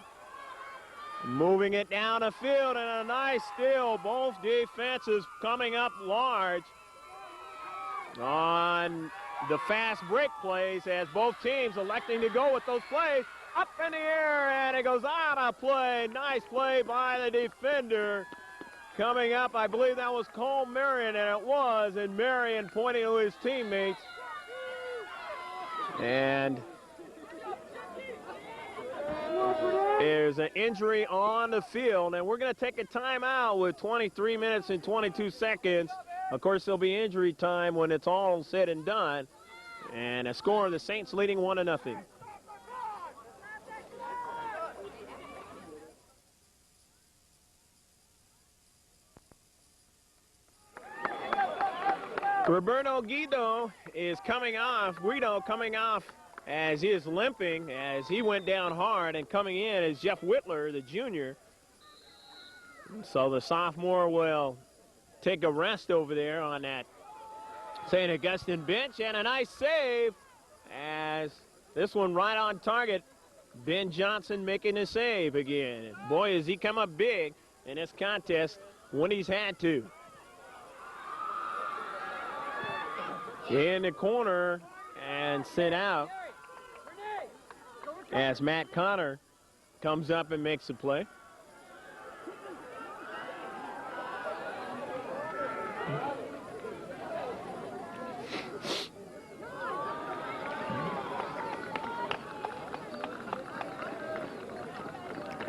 Moving it down the field, and a nice steal. Both defenses coming up large on the fast break plays as both teams electing to go with those plays. Up in the air, and it goes out of play. Nice play by the defender. Coming up, I believe that was Cole Marion, and it was, and Marion pointing to his teammates. And there's an injury on the field, and we're going to take a timeout with 23 minutes and 22 seconds. Of course, there'll be injury time when it's all said and done. And a score, the Saints leading 1-0. Roberto Guido coming off as he is limping as he went down hard, and coming in is Jeff Whitler, the junior. So the sophomore will take a rest over there on that St. Augustine bench, and a nice save as this one right on target. Ben Johnson making a save again. Boy, has he come up big in this contest when he's had to. In the corner and sent out as Matt Connor comes up and makes the play.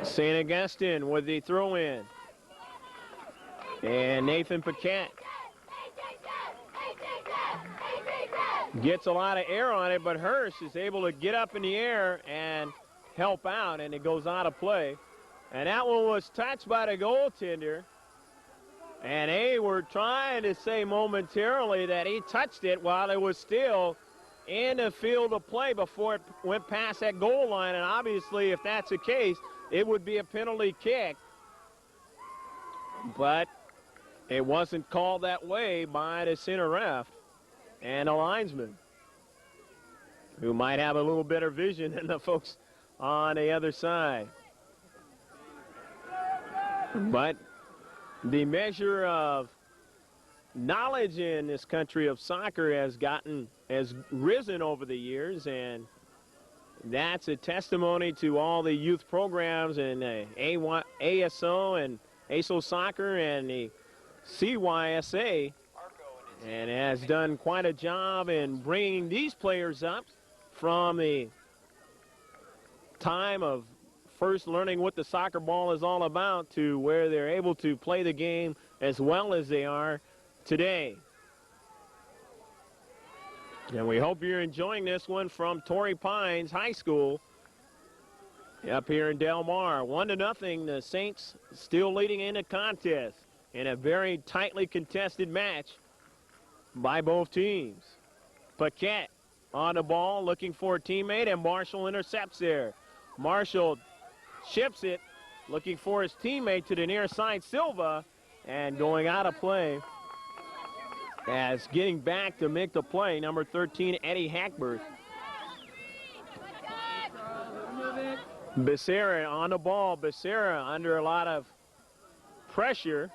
St. Augustine with the throw in. And Nathan Paquette gets a lot of air on it, but Hirsch is able to get up in the air and help out, and it goes out of play. And that one was touched by the goaltender. And they were trying to say momentarily that he touched it while it was still in the field of play before it went past that goal line. And obviously, if that's the case, it would be a penalty kick. But it wasn't called that way by the center ref and a linesman who might have a little better vision than the folks on the other side. But the measure of knowledge in this country of soccer has risen over the years, and that's a testimony to all the youth programs and ASO and ASO soccer and the CYSA, and has done quite a job in bringing these players up from the time of first learning what the soccer ball is all about to where they're able to play the game as well as they are today. And we hope you're enjoying this one from Torrey Pines High School up here in Del Mar. 1-0, the Saints still leading in the contest in a very tightly contested match by both teams. Paquette on the ball looking for a teammate, and Marshall intercepts there. Marshall chips it looking for his teammate to the near side, Silva, and going out of play as getting back to make the play, number 13, Eddie Hackberth. Becerra on the ball. Becerra under a lot of pressure,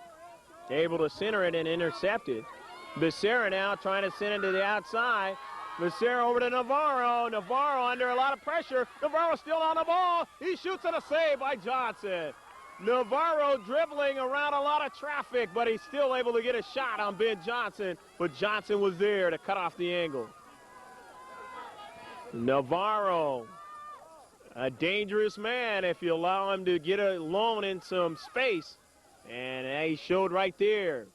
able to center it and intercept it. Becerra now trying to send it to the outside. Becerra over to Navarro. Navarro under a lot of pressure. Navarro still on the ball. He shoots at a save by Johnson. Navarro dribbling around a lot of traffic, but he's still able to get a shot on Ben Johnson. But Johnson was there to cut off the angle. Navarro, a dangerous man if you allow him to get alone in some space. And he showed right there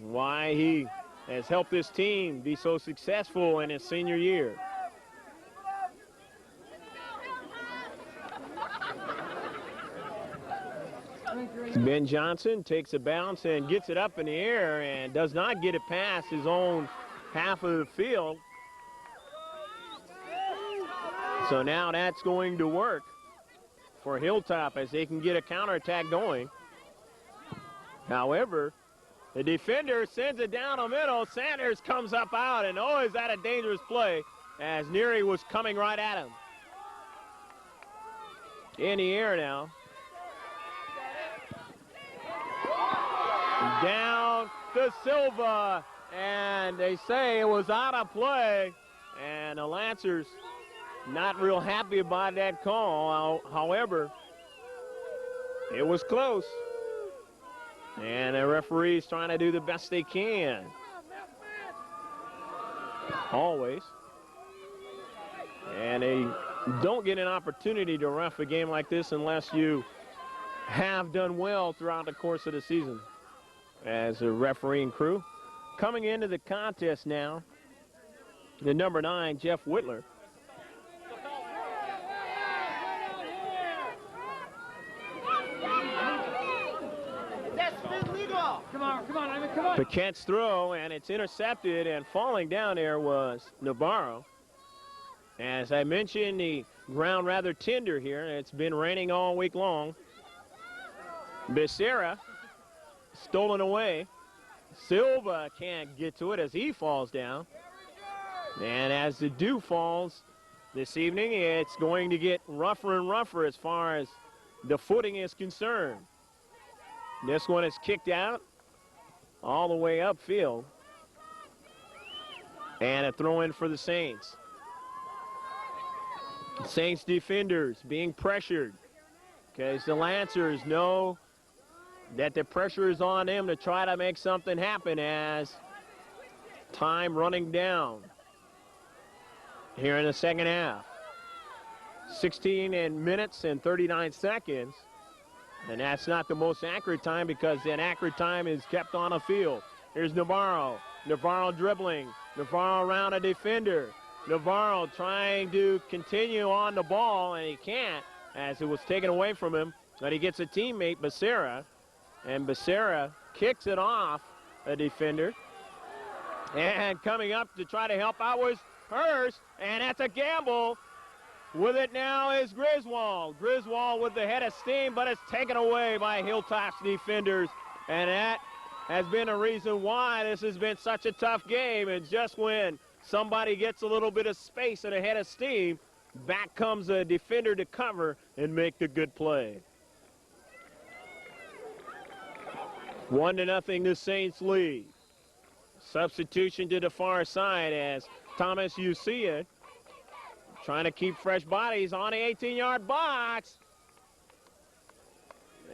why he has helped this team be so successful in his senior year. Ben Johnson takes a bounce and gets it up in the air and does not get it past his own half of the field. So now that's going to work for Hilltop as they can get a counterattack going. However, the defender sends it down the middle. Sanders comes up out, and oh, is that a dangerous play as Neary was coming right at him. In the air now. Down to Silva, and they say it was out of play, and the Lancers not real happy about that call. However, it was close, and the referee's trying to do the best they can. Always. And they don't get an opportunity to ref a game like this unless you have done well throughout the course of the season as a refereeing crew. Coming into the contest now, the number 9, Jeff Whitler. Come on. Paquette's throw, and it's intercepted, and falling down there was Navarro. As I mentioned, the ground rather tender here. It's been raining all week long. Becerra stolen away. Silva can't get to it as he falls down. And as the dew falls this evening, it's going to get rougher and rougher as far as the footing is concerned. This one is kicked out all the way upfield. And a throw in for the Saints. Saints defenders being pressured because the Lancers know that the pressure is on them to try to make something happen as time running down here in the second half. 16 minutes and 39 seconds. And that's not the most accurate time because that accurate time is kept on the field. Here's Navarro. Navarro dribbling. Navarro around a defender. Navarro trying to continue on the ball, and he can't as it was taken away from him. But he gets a teammate, Becerra, and Becerra kicks it off a defender. And coming up to try to help out was Hurst, and that's a gamble. With it now is Griswold. Griswold with the head of steam, but it's taken away by Hilltop's defenders. And that has been a reason why this has been such a tough game. And just when somebody gets a little bit of space and a head of steam, back comes a defender to cover and make the good play. 1-0 the Saints lead. Substitution to the far side as Thomas Ucia trying to keep fresh bodies on the 18-yard box.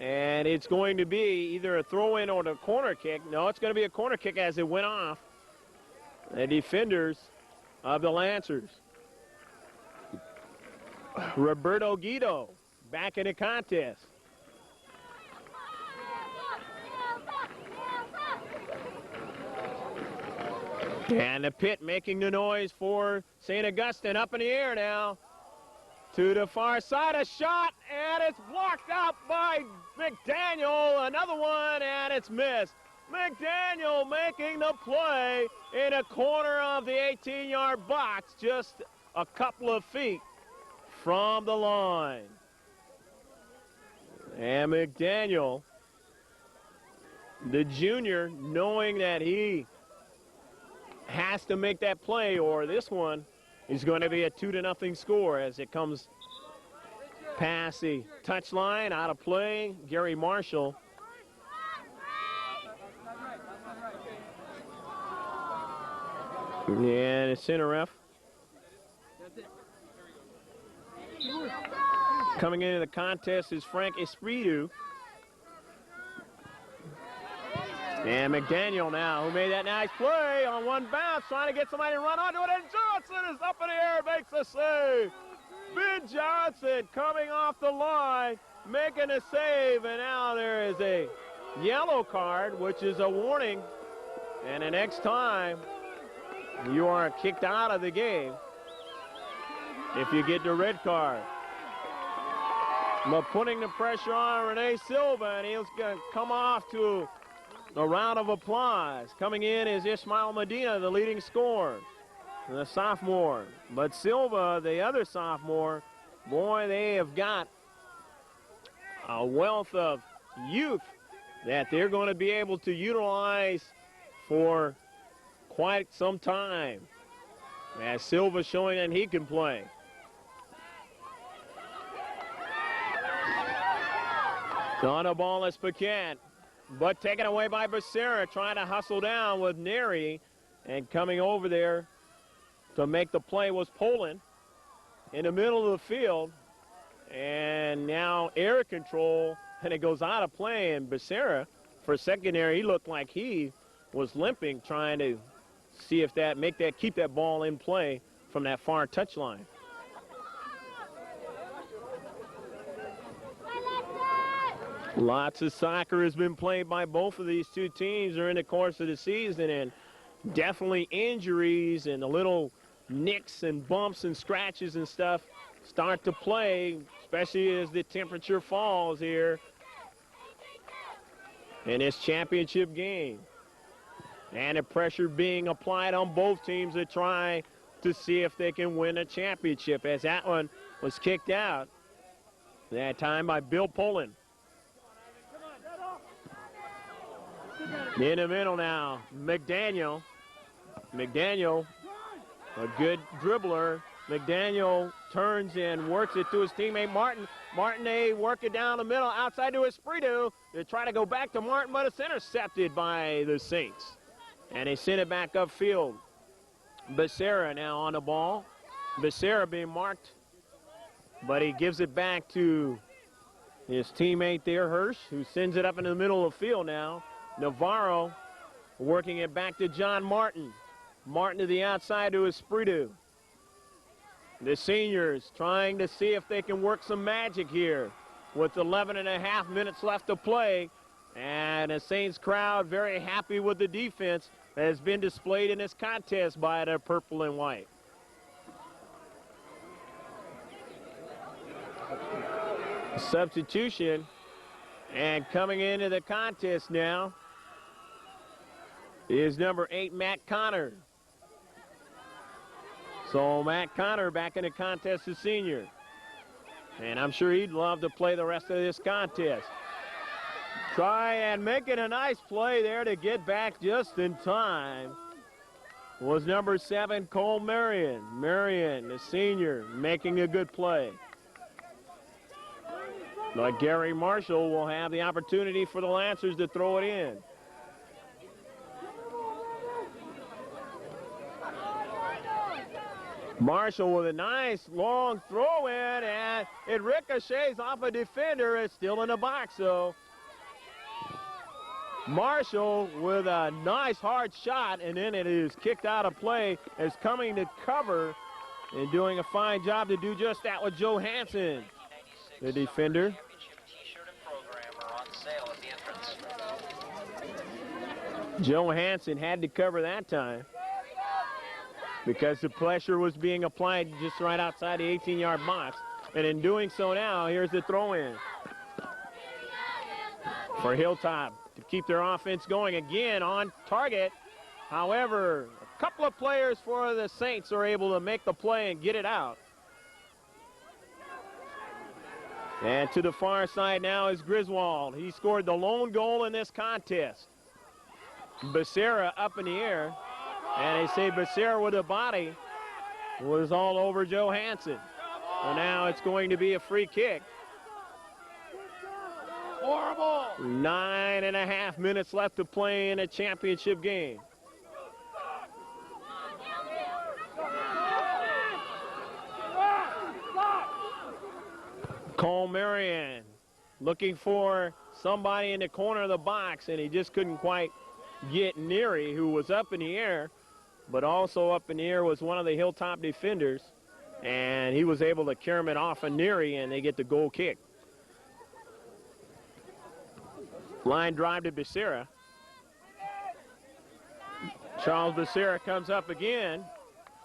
And it's going to be either a throw-in or a corner kick. No, it's going to be a corner kick as it went off. The defenders of the Lancers. Roberto Guido back in the contest. And the pit making the noise for St. Augustine. Up in the air now to the far side. A shot, and it's blocked out by McDaniel. Another one, and it's missed. McDaniel making the play in a corner of the 18-yard box, just a couple of feet from the line. And McDaniel, the junior, knowing that he has to make that play, or this one is going to be a 2-0 score as it comes past the touchline, out of play. Gary Marshall. And it's center ref. Coming into the contest is Frank Espiritu. And McDaniel now, who made that nice play on one bounce, trying to get somebody to run onto it, and Johnson is up in the air, makes a save. Ben Johnson coming off the line, making a save, and now there is a yellow card, which is a warning. And the next time, you are kicked out of the game if you get the red card. But putting the pressure on Rene Silva, and he's going to come off to a round of applause. Coming in is Ismael Medina, the leading scorer, the sophomore. But Silva, the other sophomore, boy, they have got a wealth of youth that they're going to be able to utilize for quite some time. As Silva showing that he can play. On a ball is Paquette, but taken away by Becerra, trying to hustle down with Neri, and coming over there to make the play was Poland in the middle of the field. And now air control, and it goes out of play, and Becerra, for a second there, he looked like he was limping, trying to see if keep that ball in play from that far touchline. Lots of soccer has been played by both of these two teams during the course of the season, and definitely injuries and the little nicks and bumps and scratches and stuff start to play, especially as the temperature falls here in this championship game. And the pressure being applied on both teams to try to see if they can win a championship, as that one was kicked out that time by Bill Poland. In the middle now, McDaniel. McDaniel, a good dribbler. McDaniel turns and works it to his teammate Martin. Martin, they work it down the middle, outside to Espiritu. They try to go back to Martin, but it's intercepted by the Saints. And they send it back upfield. Becerra now on the ball. Becerra being marked, but he gives it back to his teammate there, Hirsch, who sends it up in the middle of the field now. Navarro working it back to John Martin. Martin to the outside to Espiritu. The seniors trying to see if they can work some magic here with 11.5 minutes left to play. And the Saints crowd very happy with the defense that has been displayed in this contest by the purple and white. Substitution, and coming into the contest now is number 8, Matt Connor. So Matt Connor back in the contest as senior. And I'm sure he'd love to play the rest of this contest. Try and making a nice play there to get back just in time was number 7, Cole Marion. Marion, the senior, making a good play. But Gary Marshall will have the opportunity for the Lancers to throw it in. Marshall with a nice long throw in, and it ricochets off a defender. It's still in the box, though. Marshall with a nice hard shot, and then it is kicked out of play as coming to cover and doing a fine job to do just that with Joe Hansen, the defender. Joe Hansen had to cover that time because the pressure was being applied just right outside the 18-yard box. And in doing so now, here's the throw-in for Hilltop to keep their offense going again on target. However, a couple of players for the Saints are able to make the play and get it out. And to the far side now is Griswold. He scored the lone goal in this contest. Becerra up in the air, and they say Becerra with a body was all over Joe Hansen. So now it's going to be a free kick. Horrible. 9.5 minutes left to play in a championship game. Cole Marion looking for somebody in the corner of the box, and he just couldn't quite get Neary, who was up in the air, but also up in the air was one of the Hilltop defenders, and he was able to carry it off of Neary, and they get the goal kick. Line drive to Becerra. Charles Becerra comes up again,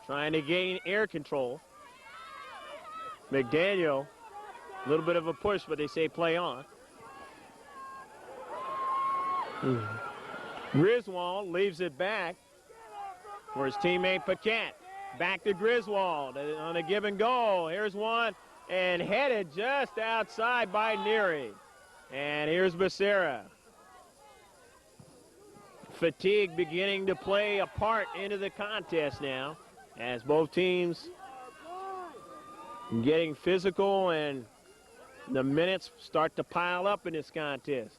trying to gain air control. McDaniel, a little bit of a push, but they say play on. Griswold leaves it back for his teammate Paquette. Back to Griswold on a give and go. Here's one, and headed just outside by Neary. And here's Becerra. Fatigue beginning to play a part into the contest now, as both teams getting physical and the minutes start to pile up in this contest.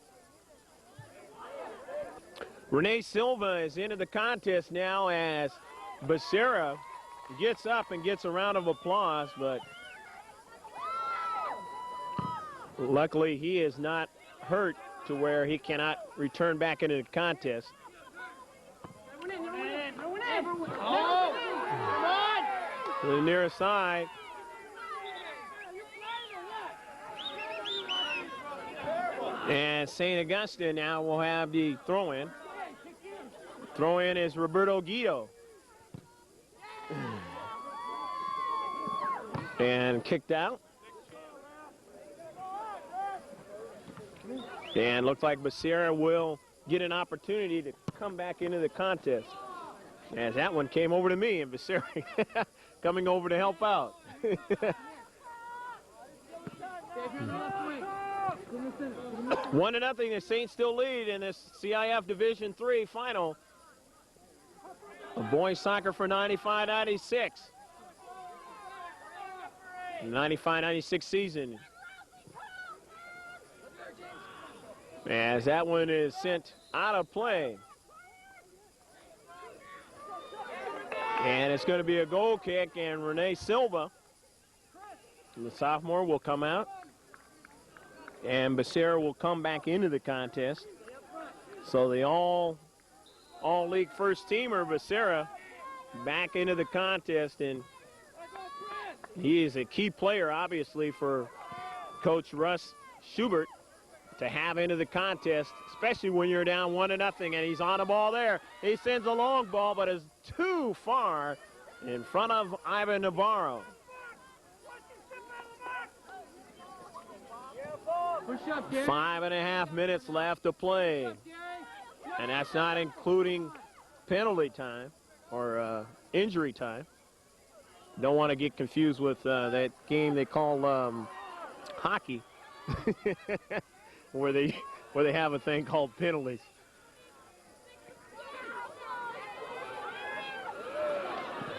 Renee Silva is into the contest now as Becerra gets up and gets a round of applause, but luckily he is not hurt to where he cannot return back into the contest. To the nearest side. And St. Augustine now will have the throw-in. Throw-in is Roberto Guido. And kicked out. And looks like Becerra will get an opportunity to come back into the contest. As that one came over to me, and Becerra coming over to help out. 1-0, the Saints still lead in this CIF Division III final. Of boys soccer for 95-96. 95-96 season. As that one is sent out of play. And it's going to be a goal kick, and Renee Silva, the sophomore, will come out. And Becerra will come back into the contest. So the all-league first teamer, Becerra, back into the contest, and he is a key player, obviously, for Coach Russ Schubert to have into the contest, especially when you're down 1-0, and he's on the ball there. He sends a long ball, but is too far in front of Ivan Navarro. 5.5 minutes left to play, and that's not including penalty time or injury time. Don't want to get confused with that game they call hockey, where they have a thing called penalties.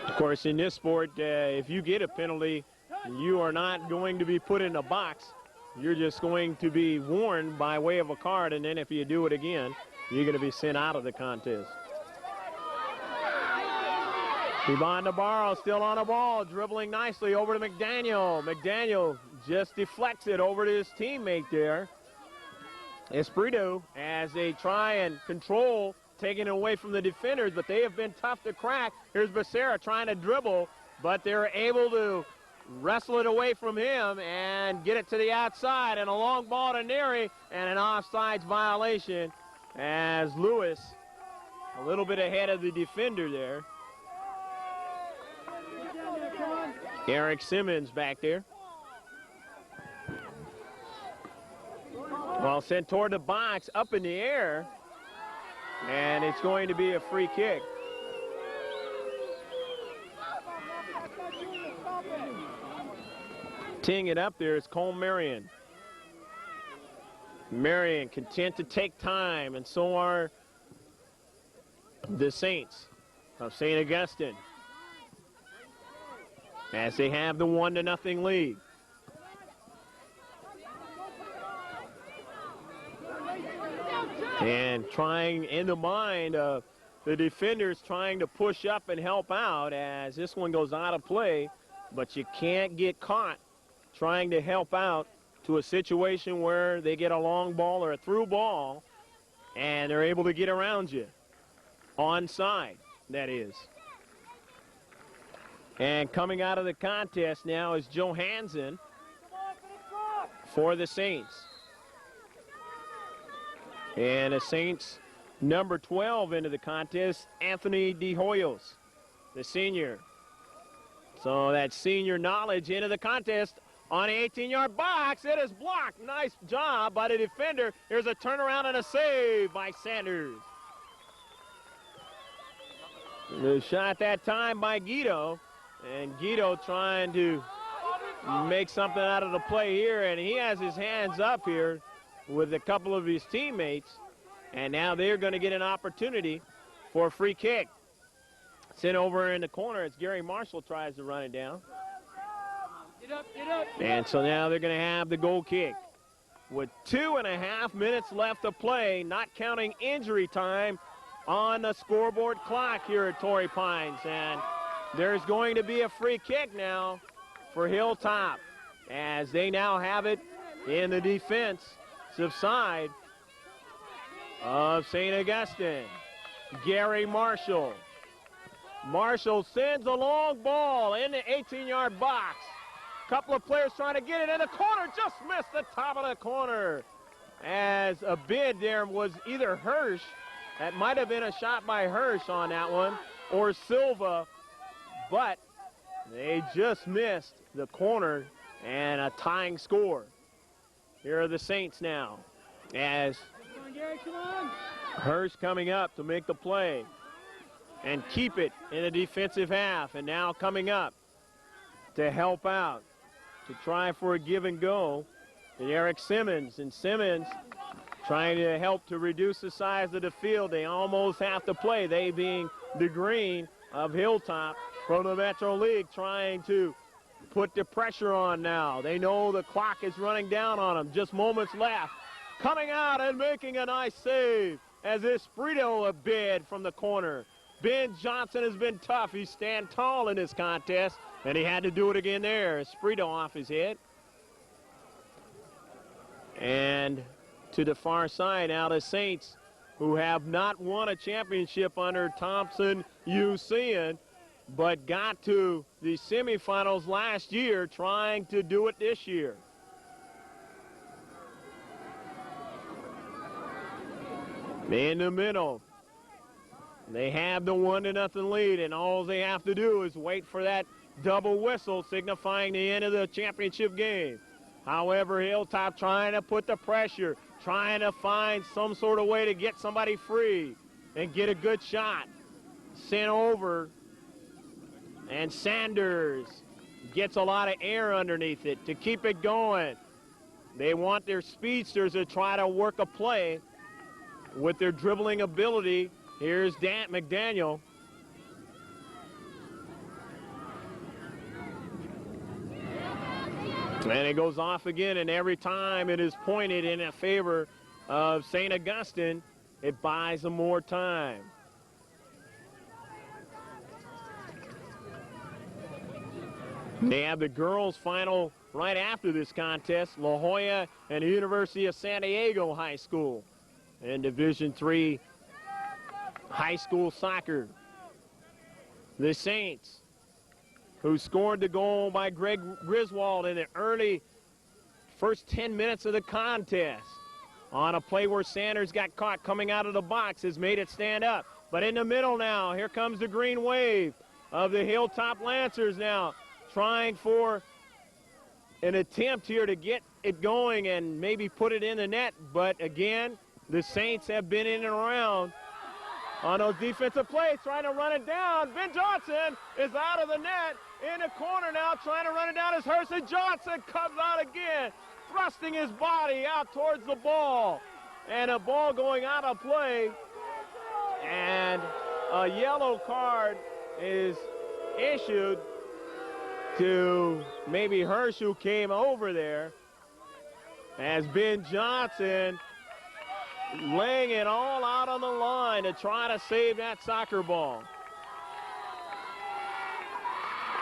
Of course, in this sport, if you get a penalty, you are not going to be put in a box. You're just going to be warned by way of a card, and then if you do it again, you're going to be sent out of the contest. Ivan Navarro still on the ball, dribbling nicely over to McDaniel. McDaniel just deflects it over to his teammate there, Espiritu, as they try and control, taking it away from the defenders, but they have been tough to crack. Here's Becerra trying to dribble, but they're able to wrestle it away from him and get it to the outside, and a long ball to Neary, and an offsides violation as Lewis a little bit ahead of the defender there. Eric Simmons back there. Well, sent toward the box, up in the air, and it's going to be a free kick. Teeing it up there is Cole Marion. Marion content to take time, and so are the Saints of St. Augustine, as they have the 1-0 lead. And trying in the mind of the defenders, trying to push up and help out as this one goes out of play, but you can't get caught trying to help out to a situation where they get a long ball or a through ball and they're able to get around you. Onside, that is. And coming out of the contest now is Johansson for the Saints. And the Saints number 12 into the contest, Anthony De Hoyos, the senior. So that senior knowledge into the contest on the 18-yard box. It is blocked. Nice job by the defender. Here's a turnaround and a save by Sanders. The shot that time by Guido. And Guido trying to make something out of the play here, and he has his hands up here with a couple of his teammates, and now they're going to get an opportunity for a free kick. Sent over in the corner as Gary Marshall tries to run it down. Get up, get up. And so now they're going to have the goal kick. With 2.5 minutes left to play, not counting injury time on the scoreboard clock here at Torrey Pines. And there's going to be a free kick now for Hilltop as they now have it in the defensive side of St. Augustine. Gary Marshall. Marshall sends a long ball in the 18-yard box. Couple of players trying to get it in the corner, just missed the top of the corner. As a bid there was either Hirsch, that might have been a shot by Hirsch on that one, or Silva, but they just missed the corner and a tying score. Here are the Saints now as Come on, Gary, come on. Hirsch coming up to make the play and keep it in the defensive half, and now coming up to help out, to try for a give and go, and Eric Simmons. And Simmons trying to help to reduce the size of the field. They almost have to play, they being the green of Hilltop from the Metro League, trying to put the pressure on now. They know the clock is running down on them, just moments left. Coming out and making a nice save as Esprito a bid from the corner. Ben Johnson has been tough. He stand tall in this contest, and he had to do it again there. Esprito off his head. And to the far side, now the Saints, who have not won a championship under Thompson UCN, but got to the semifinals last year, trying to do it this year. In the middle, they have the 1-0 lead, and all they have to do is wait for that double whistle signifying the end of the championship game. However, Hilltop trying to put the pressure, trying to find some sort of way to get somebody free and get a good shot. Sent over, and Sanders gets a lot of air underneath it to keep it going. They want their speedsters to try to work a play with their dribbling ability. Here's McDaniel. And it goes off again, and every time it is pointed in favor of St. Augustine, it buys them more time. They have the girls' final right after this contest, La Jolla and the University of San Diego High School in Division III high school soccer. The Saints, who scored the goal by Greg Griswold in the early first 10 minutes of the contest on a play where Sanders got caught coming out of the box, has made it stand up. But in the middle now, here comes the green wave of the Hilltop Lancers now, trying for an attempt here to get it going and maybe put it in the net. But again, the Saints have been in and around on those defensive plays, trying to run it down. Ben Johnson is out of the net, in the corner now, trying to run it down as Hurston Johnson comes out again, thrusting his body out towards the ball. And a ball going out of play, and a yellow card is issued to maybe Hirsch, who came over there, as Ben Johnson laying it all out on the line to try to save that soccer ball.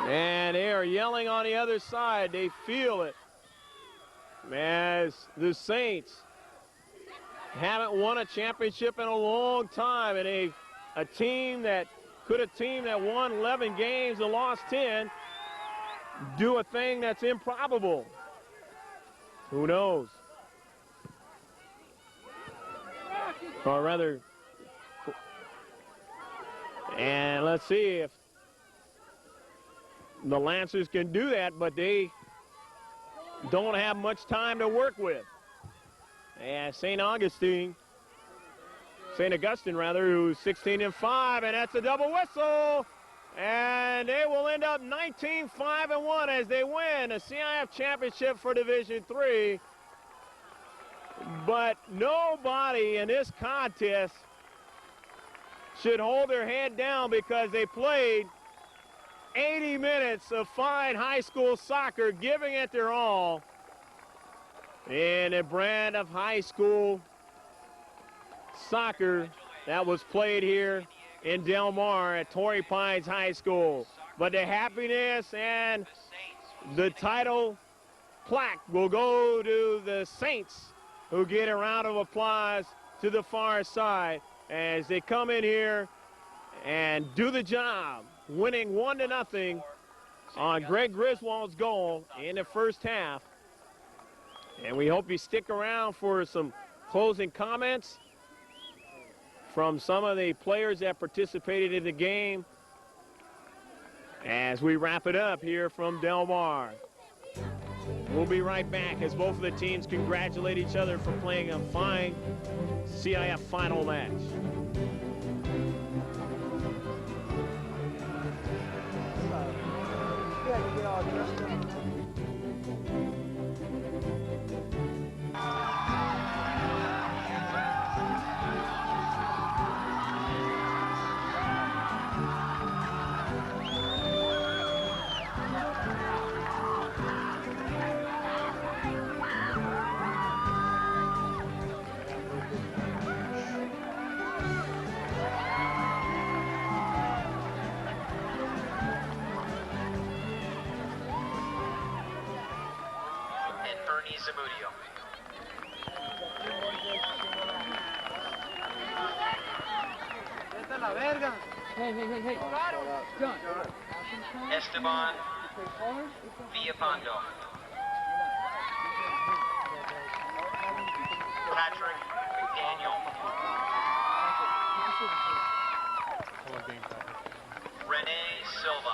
And they are yelling on the other side. They feel it, as the Saints haven't won a championship in a long time, and a team that won 11 games and lost 10 do a thing that's improbable. Who knows? Or rather, and let's see if the Lancers can do that, but they don't have much time to work with. And St. Augustine, who's 16-5, and that's a double whistle. And they will end up 19-5-1 as they win a CIF championship for Division III But nobody in this contest should hold their head down because they played 80 minutes of fine high school soccer, giving it their all in a brand of high school soccer that was played here in Del Mar at Torrey Pines High School. But the happiness and the title plaque will go to the Saints, who get a round of applause to the far side as they come in here and do the job, winning 1-0 on Greg Griswold's goal in the first half. And we hope you stick around for some closing comments from some of the players that participated in the game as we wrap it up here from Del Mar. We'll be right back as both of the teams congratulate each other for playing a fine CIF final match. Zamudio. Hey. John. Esteban Villapando. Patrick McDaniel. Renee Silva.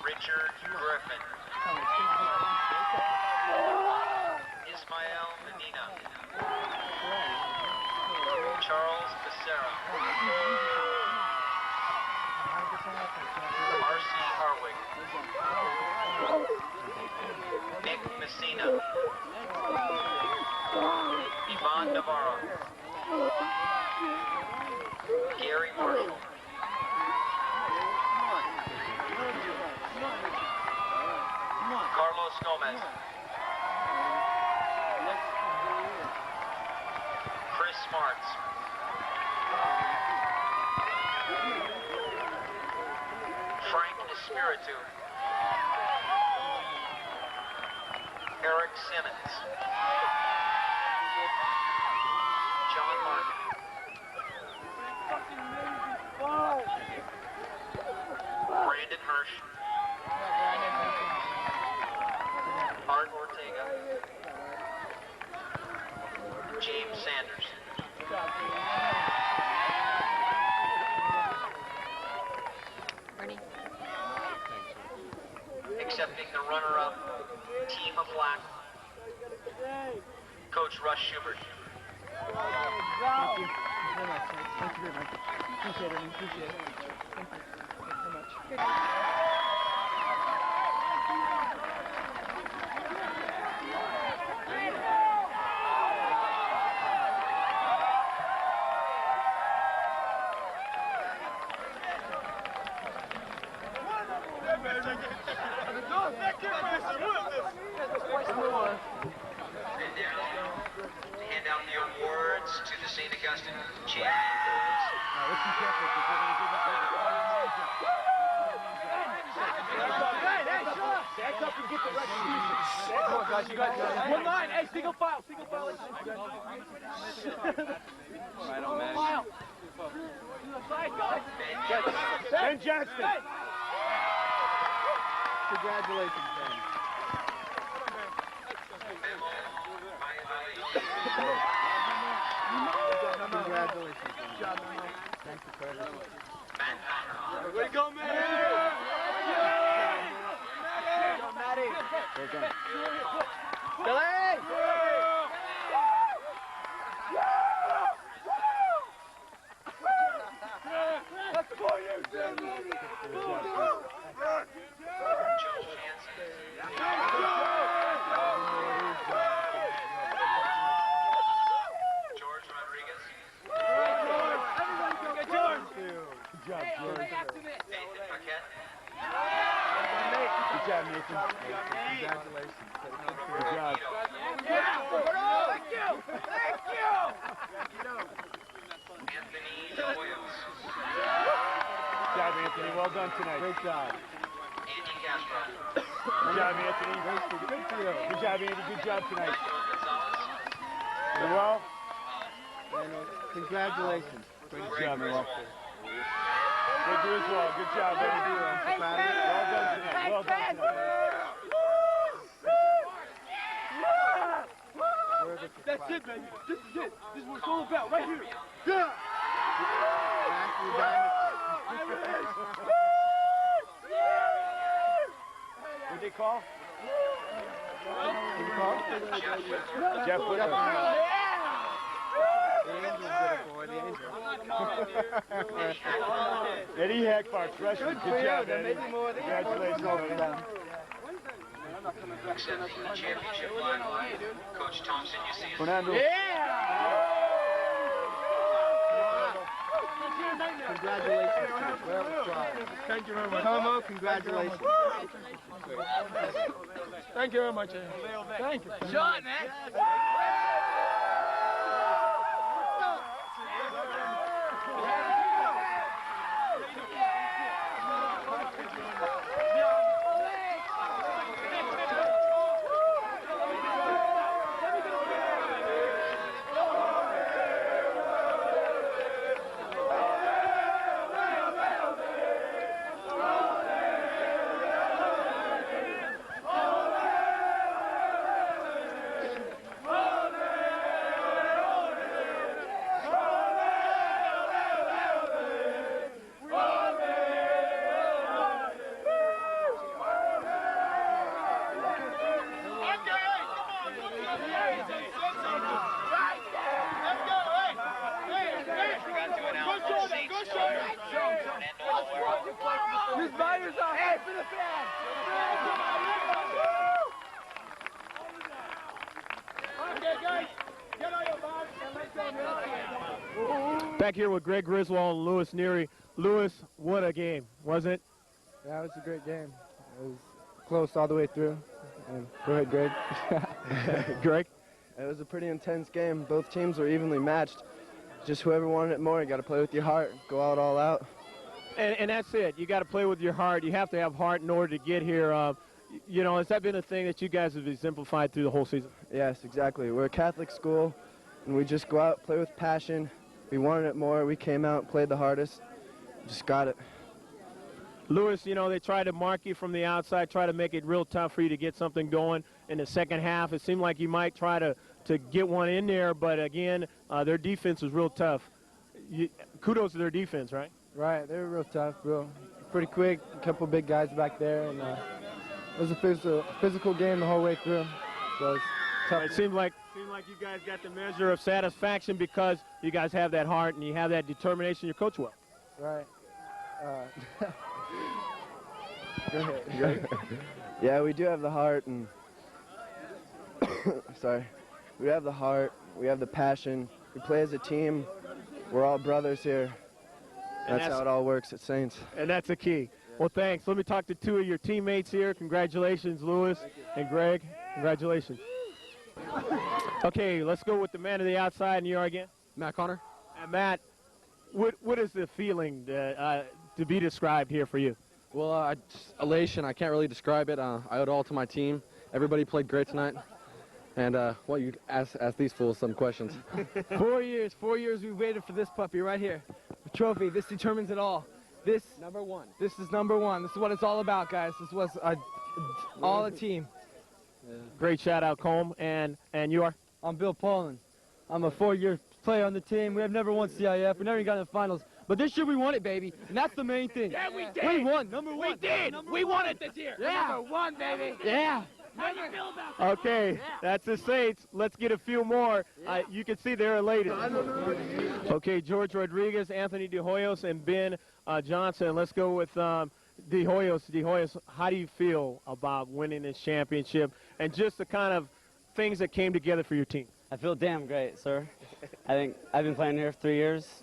Richard Griffin. Ismael Medina. Charles Becerra. R.C. Harwig. Nick Messina. Yvonne Navarro. Gary Marshall. Carlos Gomez. Chris Smarts. Frank Espiritu. Eric Simmons. John Martin. Brandon Hirsch. Art Ortega. James Sanders. Ready? Accepting the runner-up team of black, Coach Russ Schubert. Thank you very much. Thank you very much. Appreciate it. Thank you. Thanks so much. Hand out the awards to the St. Augustine champions. Stand up and get the recognition. Come on, guys, you guys got it. One line, hey, single file. Right on, man. File. To the side, guys. Ben Jackson. Congratulations, Ben. Congratulations, Ben. Good job, man. Thanks for credit. Way to go, man! Well done. Billy! That's for you, Jim! Joe Hansen. Marquette. Good job, Nathan. Congratulations. Good job. Anthony DeHoyos. Good job, Anthony. Well done tonight. Great job. Andy Castro. Good job, Anthony. Good job, Andy. Good job tonight. Michael Gonzalez. You well? Congratulations. Good job, man. Good Griswold. Good job, man. Well done tonight. Well done tonight. That's it, baby. This is it. This is what it's all about, right here. Yeah. What'd they call? Jeff Whitmer. Eddie Hackbart, freshman. Good job, Eddie. Congratulations on that. Accepting the championship flag. Coach Thompson, you see us. Fernando. Congratulations. Thank you very much. Tomo, congratulations. Thank you very much. Thank you. Shot, man. Back here with Greg Griswold and Louis Neary. Louis, what a game, wasn't it? Yeah, it was a great game. It was close all the way through. And go ahead, Greg. Greg? It was a pretty intense game. Both teams were evenly matched. Just whoever wanted it more, you got to play with your heart, go out all out. And that's it. You got to play with your heart. You have to have heart in order to get here. You know, has that been a thing that you guys have exemplified through the whole season? Yes, exactly. We're a Catholic school, and we just go out, play with passion. We wanted it more. We came out, played the hardest, just got it. Louis, you know, they tried to mark you from the outside, try to make it real tough for you to get something going in the second half. It seemed like you might try to get one in there, but again, their defense was real tough. Kudos to their defense, right? Right, they were real tough, pretty quick. A couple big guys back there, and it was a physical game the whole way through. So it's tough. It seemed like you guys got the measure of satisfaction because you guys have that heart and you have that determination. Your coach well. Right. Go ahead. Yeah, we do have the heart, and sorry, we have the heart. We have the passion. We play as a team. We're all brothers here. That's how it all works at Saints. And that's the key. Well, thanks. Let me talk to two of your teammates here. Congratulations, Louis and Greg. Congratulations. Okay, let's go with the man to the outside, and you are again? Matt Connor. And Matt, what is the feeling to be described here for you? Well, elation. I can't really describe it. I owe it all to my team. Everybody played great tonight. And, you ask these fools some questions. 4 years we've waited for this puppy right here. The trophy, this determines it all. This Number one. This is number one. This is what it's all about, guys. This was all a team. Yeah. Great shout out, Combe. And you are? I'm Bill Paulin. I'm a 4-year player on the team. We have never won CIF. We never even got in the finals. But this year we won it, baby. And that's the main thing. Yeah, we did. We won. Number one. We did. We won it this year. Yeah. Number one, baby. Yeah. How do you feel about that? Okay, that's the Saints. Let's get a few more. You can see they're elated. Okay, George Rodriguez, Anthony DeHoyos, and Ben Johnson. Let's go with DeHoyos. DeHoyos, how do you feel about winning this championship and just the kind of things that came together for your team? I feel damn great, sir. I think I've been playing here for 3 years,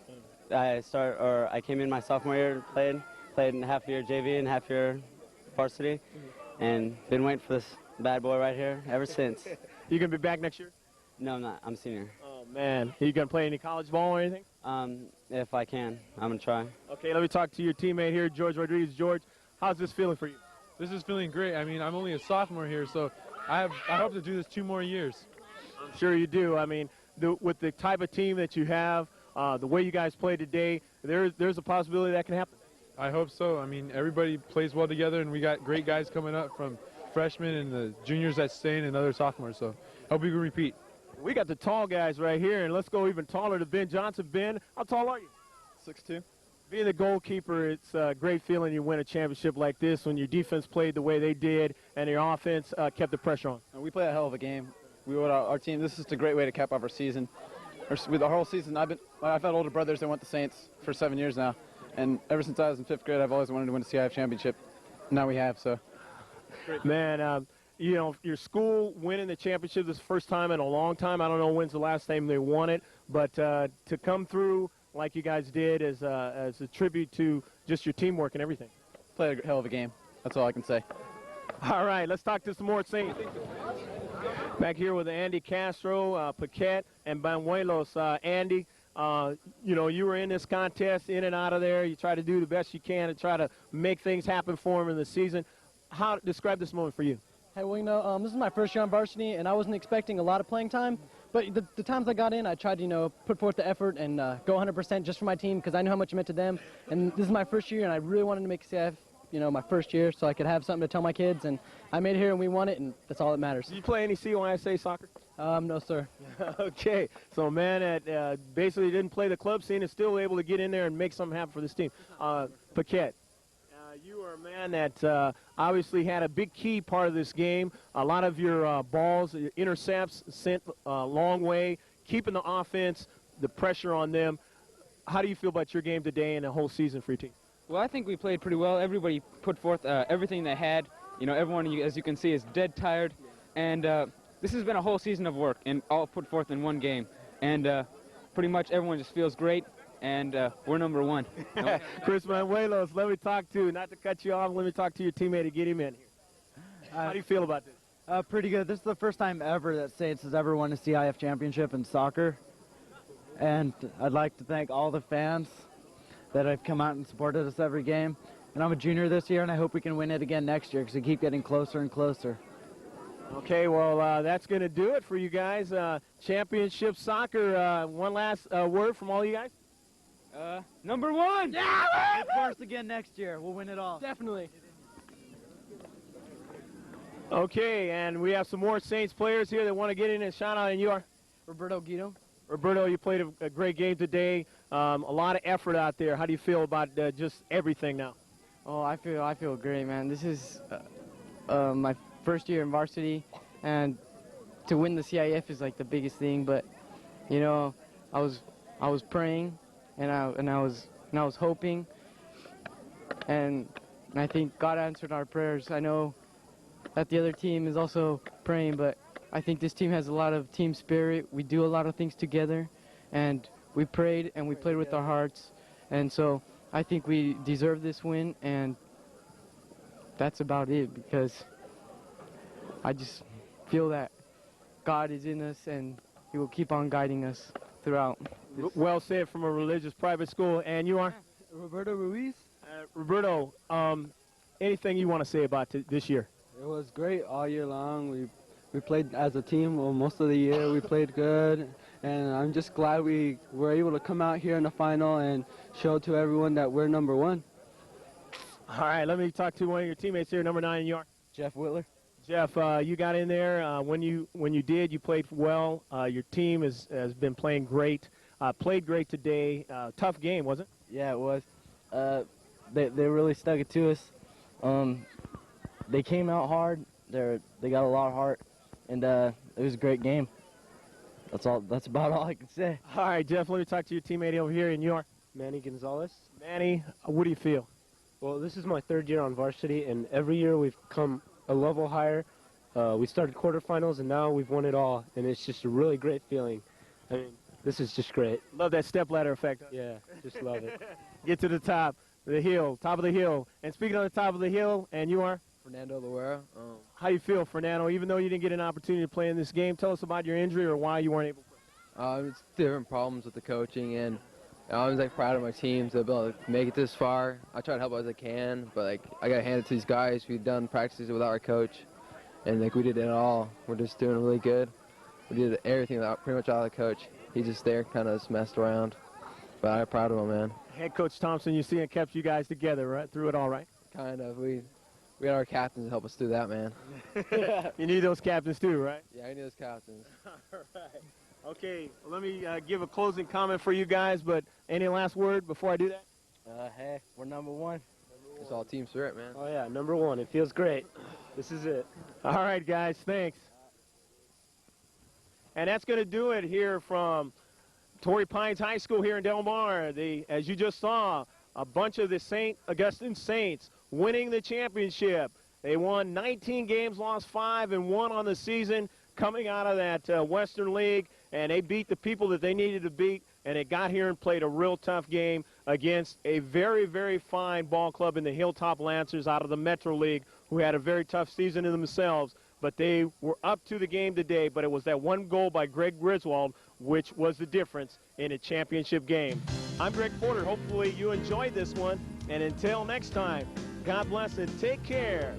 I came in my sophomore year, played in half year JV and half year varsity, and been waiting for this bad boy right here ever since. You gonna be back next year? No, I'm not. I'm a senior. Oh man, are you gonna play any college ball or anything? If I can, I'm gonna try. Okay, let me talk to your teammate here, George Rodriguez. George, how's this feeling for you? This is feeling great. I mean, I'm only a sophomore here, so I hope to do this 2 more years. I'm sure you do. I mean, with the type of team that you have, the way you guys played today, there's a possibility that can happen. I hope so. I mean, everybody plays well together, and we got great guys coming up from freshmen and the juniors that staying and other sophomores, so hope we can repeat. We got the tall guys right here, and let's go even taller to Ben Johnson. Ben, how tall are you? 6'2". Being the goalkeeper, it's a great feeling you win a championship like this when your defense played the way they did and your offense kept the pressure on. We played a hell of a game. Our team. This is a great way to cap off our season. With the whole season, I've had older brothers that went to Saints for 7 years now, and ever since I was in 5th grade, I've always wanted to win a CIF championship. Now we have, so. Man, you know, your school winning the championship this is the first time in a long time. I don't know when's the last time they won it, but to come through like you guys did as a tribute to just your teamwork and everything. Played a hell of a game. That's all I can say. All right, let's talk to some more Saints. Back here with Andy Castro, Paquette, and Banuelos. Andy, you know, you were in this contest, in and out of there. You try to do the best you can to try to make things happen for them in the season. Describe this moment for you? Hey, well, you know, this is my first year on varsity, and I wasn't expecting a lot of playing time. But the times I got in, I tried to, you know, put forth the effort and go 100% just for my team because I knew how much it meant to them. And this is my first year, and I really wanted to make CIF, you know, my first year so I could have something to tell my kids. And I made it here, and we won it, and that's all that matters. Did you play any CYSA soccer? No, sir. Okay. So a man that basically didn't play the club scene is still able to get in there and make something happen for this team. Paquette. You are a man that obviously had a big key part of this game. A lot of your balls, your intercepts sent a long way, keeping the offense, the pressure on them. How do you feel about your game today and the whole season for your team? Well, I think we played pretty well. Everybody put forth everything they had. You know, everyone, as you can see, is dead tired. And this has been a whole season of work, and all put forth in one game. And pretty much everyone just feels great. And we're number 1. Chris Manuelos, let me talk to, not to cut you off, let me talk to your teammate to get him in here. How do you feel about this? Pretty good. This is the first time ever that Saints has ever won a CIF championship in soccer. And I'd like to thank all the fans that have come out and supported us every game. And I'm a junior this year, and I hope we can win it again next year because we keep getting closer and closer. Okay, well, that's going to do it for you guys. Championship soccer, one last word from all you guys? Number 1! Yeah! Of course, again next year. We'll win it all. Definitely. Okay, and we have some more Saints players here that want to get in and shout out, and you are? Roberto Guido. Roberto, you played a great game today. A lot of effort out there. How do you feel about just everything now? Oh, I feel great, man. This is my first year in varsity, and to win the CIF is like the biggest thing. But you know, I was praying, and I was hoping, and I think God answered our prayers. I know that the other team is also praying, but I think this team has a lot of team spirit. We do a lot of things together, and we prayed and we played with our hearts, and so I think we deserve this win, and that's about it because I just feel that God is in us and He will keep on guiding us throughout. Well said from a religious private school. And you are? Roberto Ruiz. Roberto, anything you want to say about this year? It was great all year long. We played as a team most of the year. We played good, and I'm just glad we were able to come out here in the final and show to everyone that we're number 1. All right, let me talk to one of your teammates here, number 9, you are? Jeff Whitler. Jeff, you got in there. When you did, you played well. Your team has been playing great. Played great today. Tough game, wasn't it? Yeah, it was. They really stuck it to us. They came out hard. They got a lot of heart, and it was a great game. That's about all I can say. All right, Jeff, let me talk to your teammate over here in New York. Manny Gonzalez. Manny, what do you feel? Well, this is my 3rd year on varsity, and every year we've come a level higher. We started quarterfinals, and now we've won it all, and it's just a really great feeling. I mean, This is just great. Love that stepladder effect. Yeah, just love it. Get to the top of the hill, top of the hill. And speaking of the top of the hill, and you are? Fernando Loera. How you feel, Fernando? Even though you didn't get an opportunity to play in this game, tell us about your injury or why you weren't able to play. It's different problems with the coaching, and I was proud of my team to be able to make it this far. I try to help as I can, but I got to hand it to these guys. We've done practices without our coach, and we did it all. We're just doing really good. We did everything pretty much without the coach. He's just there, kind of just messed around. But I'm proud of him, man. Head Coach Thompson, you see, it kept you guys together, right? Through it all, right? Kind of. We had our captains to help us through that, man. You need those captains too, right? Yeah, I need those captains. All right. Okay, let me give a closing comment for you guys, but any last word before I do that? Hey, we're number one. It's all team spirit, man. Oh, yeah, number one. It feels great. This is it. All right, guys, thanks. And that's going to do it here from Torrey Pines High School here in Del Mar. As you just saw, a bunch of the St. Augustine Saints winning the championship. They won 19 games, lost 5, and 1 on the season coming out of that Western League, and they beat the people that they needed to beat, and they got here and played a real tough game against a very, very fine ball club in the Hilltop Lancers out of the Metro League, who had a very tough season in themselves. But they were up to the game today, but it was that one goal by Greg Griswold which was the difference in a championship game. I'm Greg Porter. Hopefully you enjoyed this one, and until next time, God bless and take care.